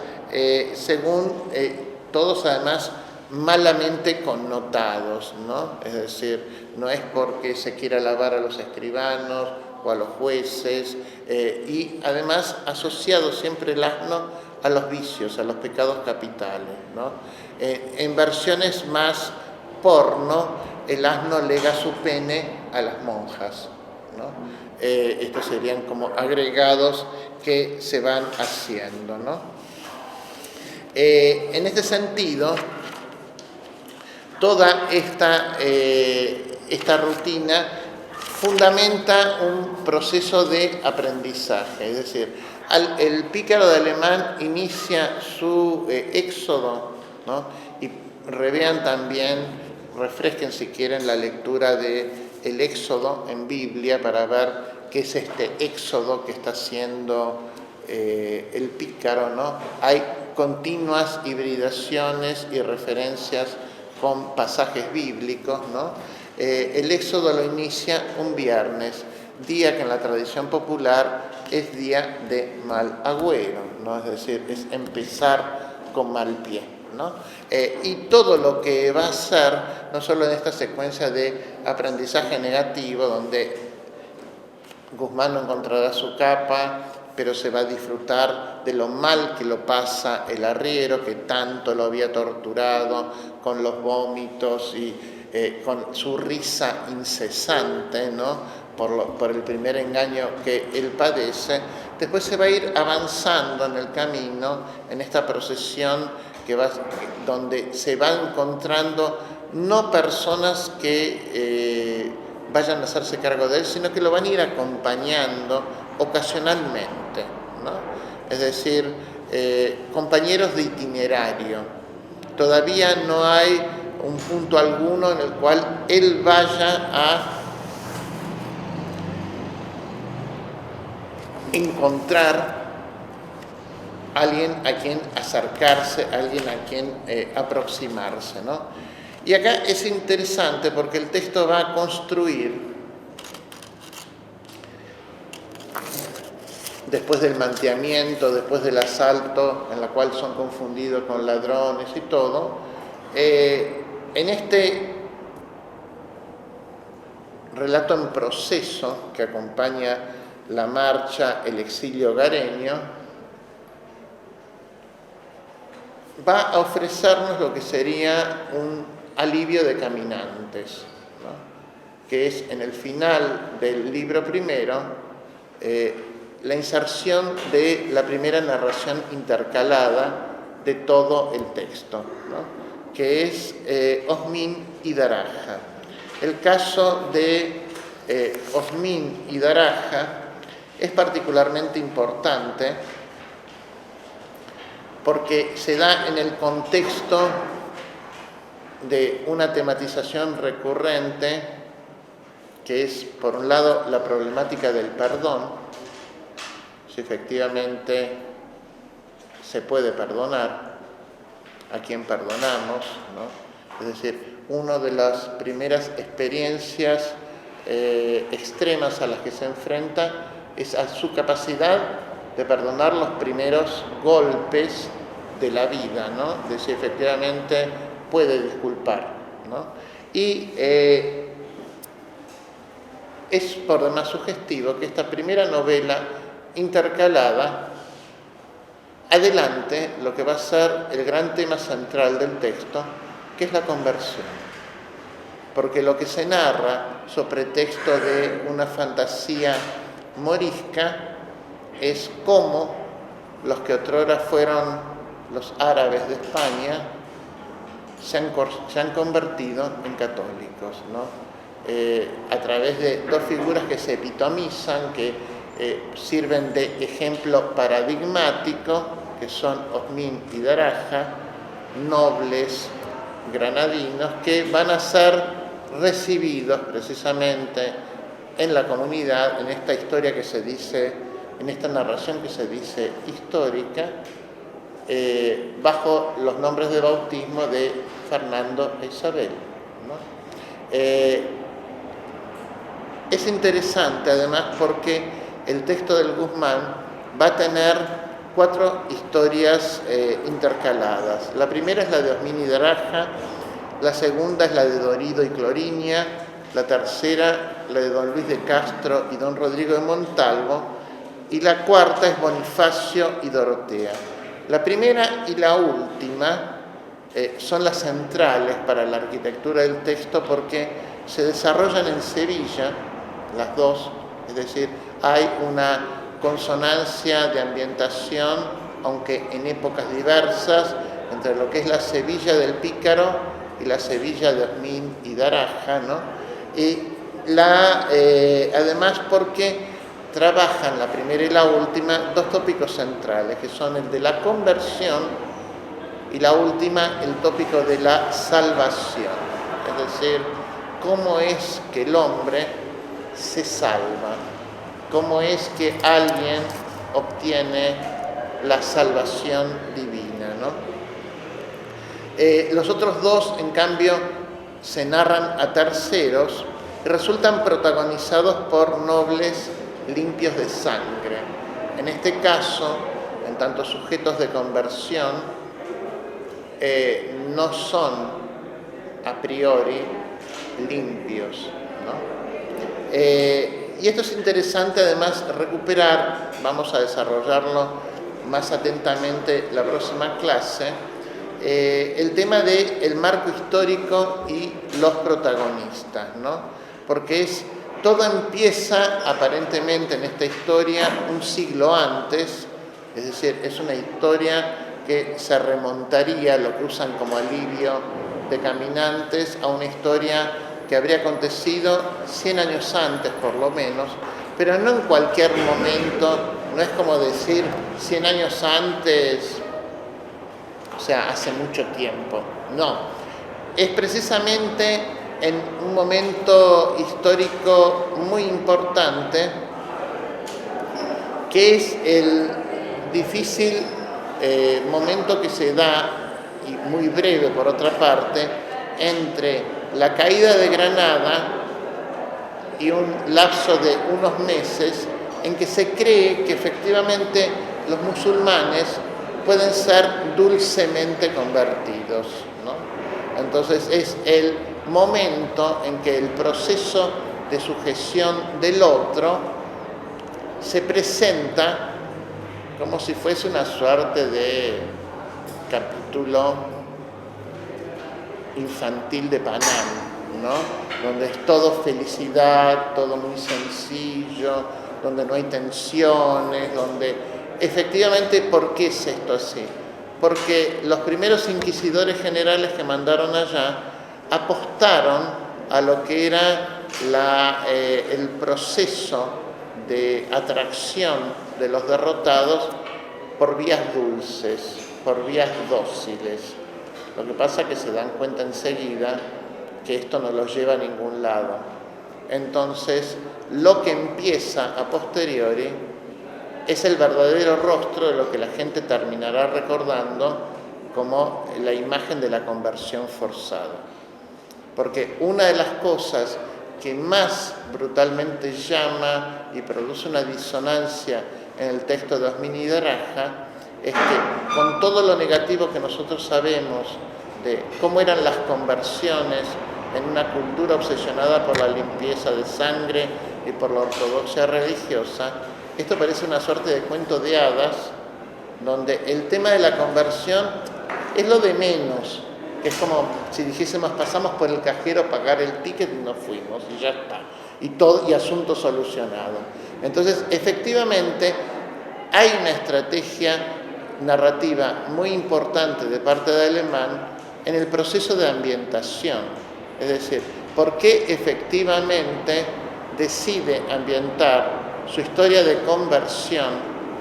según todos además malamente connotados, ¿no? Es decir, no es porque se quiera alabar a los escribanos o a los jueces, y además asociado siempre el asno a los vicios, a los pecados capitales, ¿no? En versiones más porno, el asno lega su pene a las monjas, ¿no? Estos serían como agregados que se van haciendo, ¿no? En este sentido, toda esta rutina fundamenta un proceso de aprendizaje, es decir, el pícaro de Alemán inicia su éxodo, ¿no? Y revean también, refresquen si quieren la lectura del Éxodo en Biblia para ver qué es este éxodo que está haciendo el pícaro, ¿no? Hay continuas hibridaciones y referencias con pasajes bíblicos, ¿no? El éxodo lo inicia un viernes, día que en la tradición popular es día de mal agüero, ¿no? Es decir, es empezar con mal pie, ¿no? Y todo lo que va a hacer, no solo en esta secuencia de aprendizaje negativo, donde Guzmán no encontrará su capa, pero se va a disfrutar de lo mal que lo pasa el arriero, que tanto lo había torturado con los vómitos y con su risa incesante, ¿no? Por el primer engaño que él padece. Después se va a ir avanzando en el camino, en esta procesión donde se van encontrando no personas que vayan a hacerse cargo de él, sino que lo van a ir acompañando ocasionalmente, ¿no? Es decir, compañeros de itinerario. Todavía no hay un punto alguno en el cual él vaya a encontrar a alguien a quien acercarse, a alguien a quien aproximarse, ¿no? Y acá es interesante porque el texto va a construir después del manteamiento, después del asalto, en la cual son confundidos con ladrones y todo. En este relato en proceso que acompaña la marcha, el exilio hogareño, va a ofrecernos lo que sería un alivio de caminantes, ¿no? Que es en el final del libro primero, la inserción de la primera narración intercalada de todo el texto, ¿no? Que es Osmin y Daraja. El caso de Osmin y Daraja es particularmente importante porque se da en el contexto de una tematización recurrente que es, por un lado, la problemática del perdón, si efectivamente se puede perdonar, a quien perdonamos, ¿no? Es decir, una de las primeras experiencias extremas a las que se enfrenta es a su capacidad de perdonar los primeros golpes de la vida, ¿no? De si efectivamente puede disculpar, ¿no? Y es por demás sugestivo que esta primera novela intercalada adelante lo que va a ser el gran tema central del texto, que es la conversión. Porque lo que se narra, sobre pretexto de una fantasía morisca, es cómo los que otrora fueron los árabes de España se han convertido en católicos, ¿no? A través de dos figuras que se epitomizan, que sirven de ejemplo paradigmático, que son Osmin y Daraja, nobles granadinos que van a ser recibidos precisamente en la comunidad, en esta historia que se dice, en esta narración que se dice histórica, bajo los nombres de bautismo de Fernando e Isabel, ¿no? Es interesante además porque el texto del Guzmán va a tener 4 historias intercaladas. La primera es la de Osmin y Daraja, la segunda es la de Dorido y Clorinia, la tercera la de don Luis de Castro y don Rodrigo de Montalvo, y la cuarta es Bonifacio y Dorotea. La primera y la última son las centrales para la arquitectura del texto porque se desarrollan en Sevilla, las dos, es decir, hay una consonancia de ambientación, aunque en épocas diversas, entre lo que es la Sevilla del Pícaro y la Sevilla de Osmin y Daraja, ¿no? Y además porque trabajan la primera y la última dos tópicos centrales, que son el de la conversión y la última, el tópico de la salvación. Es decir, cómo es que el hombre se salva, cómo es que alguien obtiene la salvación divina, ¿no? Los otros dos, en cambio, se narran a terceros y resultan protagonizados por nobles limpios de sangre. En este caso, en tanto sujetos de conversión, no son a priori limpios, ¿no? Y esto es interesante además recuperar, vamos a desarrollarlo más atentamente la próxima clase, el tema del marco histórico y los protagonistas, ¿no? Porque todo empieza aparentemente en esta historia un siglo antes, es decir, es una historia que se remontaría, lo que usan como alivio de caminantes, a una historia que habría acontecido 100 años antes por lo menos, pero no en cualquier momento, no es como decir 100 años antes, o sea, hace mucho tiempo, no, es precisamente en un momento histórico muy importante, que es el difícil momento que se da, y muy breve por otra parte, entre la caída de Granada y un lapso de unos meses en que se cree que efectivamente los musulmanes pueden ser dulcemente convertidos, ¿no? Entonces es el momento en que el proceso de sujeción del otro se presenta como si fuese una suerte de capítulo infantil de Panam, ¿no? Donde es todo felicidad, todo muy sencillo, donde no hay tensiones, donde efectivamente, ¿por qué es esto así? Porque los primeros inquisidores generales que mandaron allá apostaron a lo que era el proceso de atracción de los derrotados por vías dulces, por vías dóciles. Lo que pasa es que se dan cuenta enseguida que esto no los lleva a ningún lado. Entonces, lo que empieza a posteriori es el verdadero rostro de lo que la gente terminará recordando como la imagen de la conversión forzada. Porque una de las cosas que más brutalmente llama y produce una disonancia en el texto de Osmini de Raja es que con todo lo negativo que nosotros sabemos de cómo eran las conversiones en una cultura obsesionada por la limpieza de sangre y por la ortodoxia religiosa, esto parece una suerte de cuento de hadas donde el tema de la conversión es lo de menos, que es como si dijésemos pasamos por el cajero a pagar el ticket y nos fuimos y ya está, y asunto solucionado. Entonces, efectivamente, hay una estrategia narrativa muy importante de parte de Alemán en el proceso de ambientación, es decir, por qué efectivamente decide ambientar su historia de conversión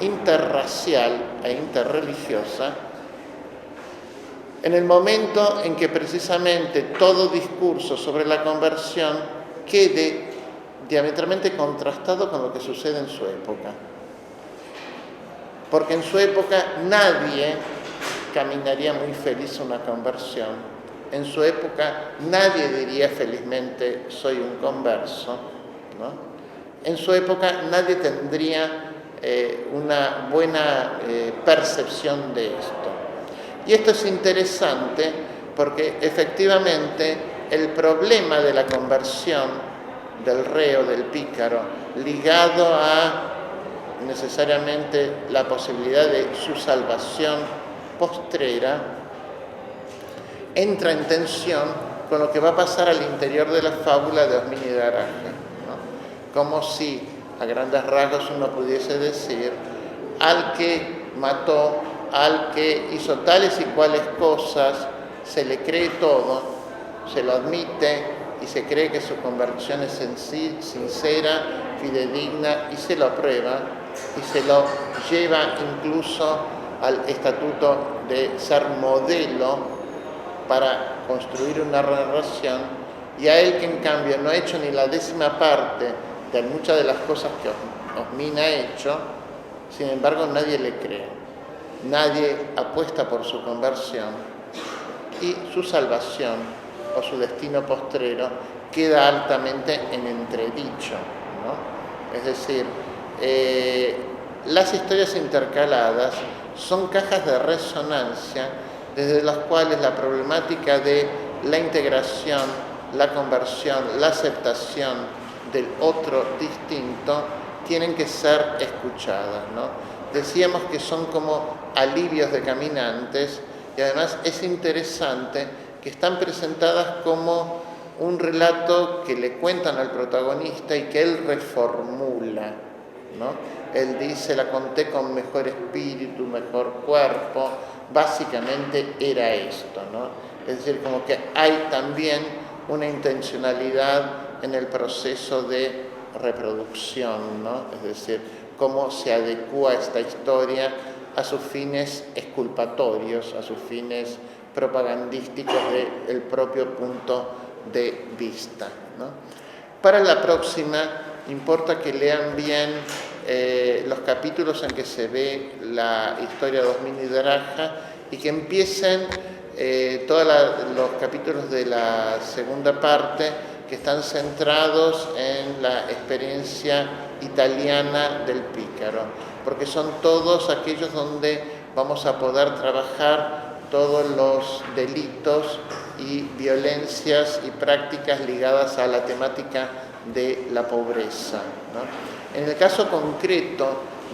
interracial e interreligiosa en el momento en que precisamente todo discurso sobre la conversión quede diametralmente contrastado con lo que sucede en su época. Porque en su época nadie caminaría muy feliz una conversión. En su época nadie diría felizmente soy un converso, ¿no? En su época nadie tendría una buena percepción de esto. Y esto es interesante porque efectivamente el problema de la conversión del reo, del pícaro, ligado a necesariamente la posibilidad de su salvación postrera, entra en tensión con lo que va a pasar al interior de la fábula de Osmini de Araja, ¿no? Como si, a grandes rasgos, uno pudiese decir, al que mató, al que hizo tales y cuales cosas, se le cree todo, se lo admite y se cree que su conversión es sincera, fidedigna y se lo aprueba y se lo lleva incluso al estatuto de ser modelo para construir una narración, y a él que en cambio no ha hecho ni la 10ª parte de muchas de las cosas que Osmini ha hecho, sin embargo nadie le cree, nadie apuesta por su conversión y su salvación o su destino postrero queda altamente en entredicho, ¿no? Es decir, las historias intercaladas son cajas de resonancia desde las cuales la problemática de la integración, la conversión, la aceptación del otro distinto tienen que ser escuchadas, ¿no? Decíamos que son como alivios de caminantes y además es interesante que están presentadas como un relato que le cuentan al protagonista y que él reformula, ¿no? Él dice, la conté con mejor espíritu, mejor cuerpo, básicamente era esto, ¿no? Es decir, como que hay también una intencionalidad en el proceso de reproducción, ¿no? Es decir, cómo se adecúa esta historia a sus fines exculpatorios, a sus fines propagandísticos del propio punto de vista, ¿no? Para la próxima, importa que lean bien los capítulos en que se ve la historia de Osmini de Araja y que empiecen todos los capítulos de la segunda parte que están centrados en la experiencia italiana del pícaro, porque son todos aquellos donde vamos a poder trabajar todos los delitos y violencias y prácticas ligadas a la temática de la pobreza, ¿no? En el caso concreto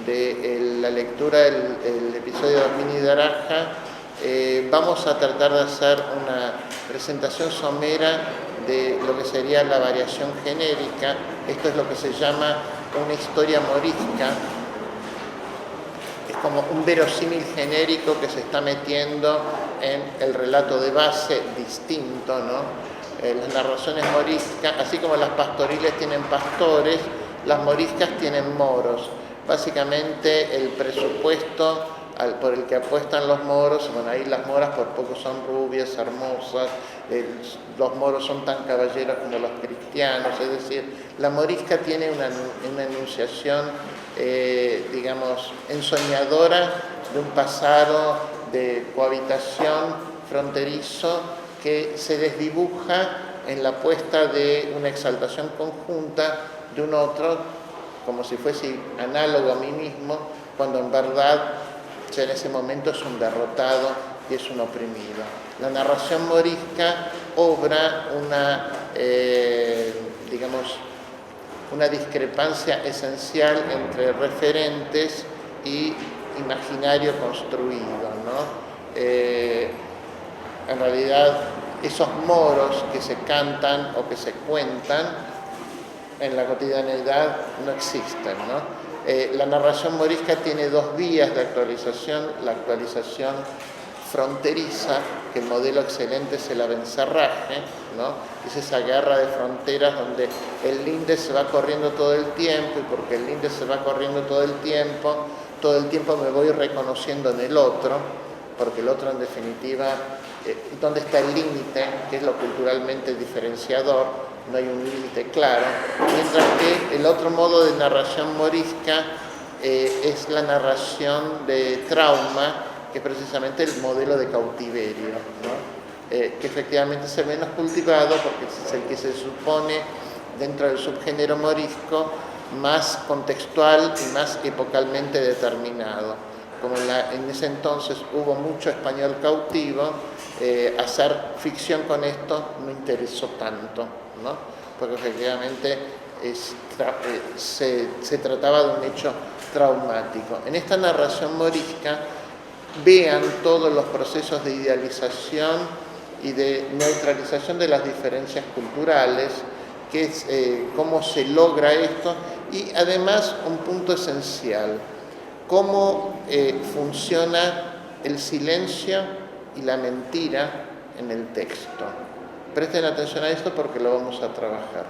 de la lectura del episodio de Arminio de Araja, vamos a tratar de hacer una presentación somera de lo que sería la variación genérica. Esto es lo que se llama una historia morisca. Es como un verosímil genérico que se está metiendo en el relato de base distinto, ¿no? Las narraciones moriscas, así como las pastoriles tienen pastores, las moriscas tienen moros. Básicamente el presupuesto por el que apuestan los moros, bueno, ahí las moras por poco son rubias, hermosas, los moros son tan caballeros como los cristianos, es decir, la morisca tiene una enunciación, digamos, ensoñadora de un pasado de cohabitación fronterizo que se desdibuja en la puesta de una exaltación conjunta de un otro, como si fuese análogo a mí mismo, cuando en verdad ya en ese momento es un derrotado y es un oprimido. La narración morisca obra digamos, una discrepancia esencial entre referentes y imaginario construido, ¿no? En realidad, esos moros que se cantan o que se cuentan en la cotidianeidad no existen, ¿no? La narración morisca tiene dos vías de actualización: la actualización fronteriza, que el modelo excelente es el abencerraje, ¿no? Es esa guerra de fronteras donde el linde se va corriendo todo el tiempo, y porque el linde se va corriendo todo el tiempo me voy reconociendo en el otro, porque el otro en definitiva, ¿dónde está el límite? Que es lo culturalmente diferenciador. No hay un límite claro, mientras que el otro modo de narración morisca es la narración de trauma, que es precisamente el modelo de cautiverio, ¿no? Que efectivamente es el menos cultivado porque es el que se supone dentro del subgénero morisco más contextual y más epocalmente determinado. Como en ese entonces hubo mucho español cautivo, hacer ficción con esto no interesó tanto, ¿no? Porque efectivamente se trataba de un hecho traumático. En esta narración morisca vean todos los procesos de idealización y de neutralización de las diferencias culturales, que es cómo se logra esto, y además un punto esencial: cómo funciona el silencio y la mentira en el texto. Presten atención a esto porque lo vamos a trabajar.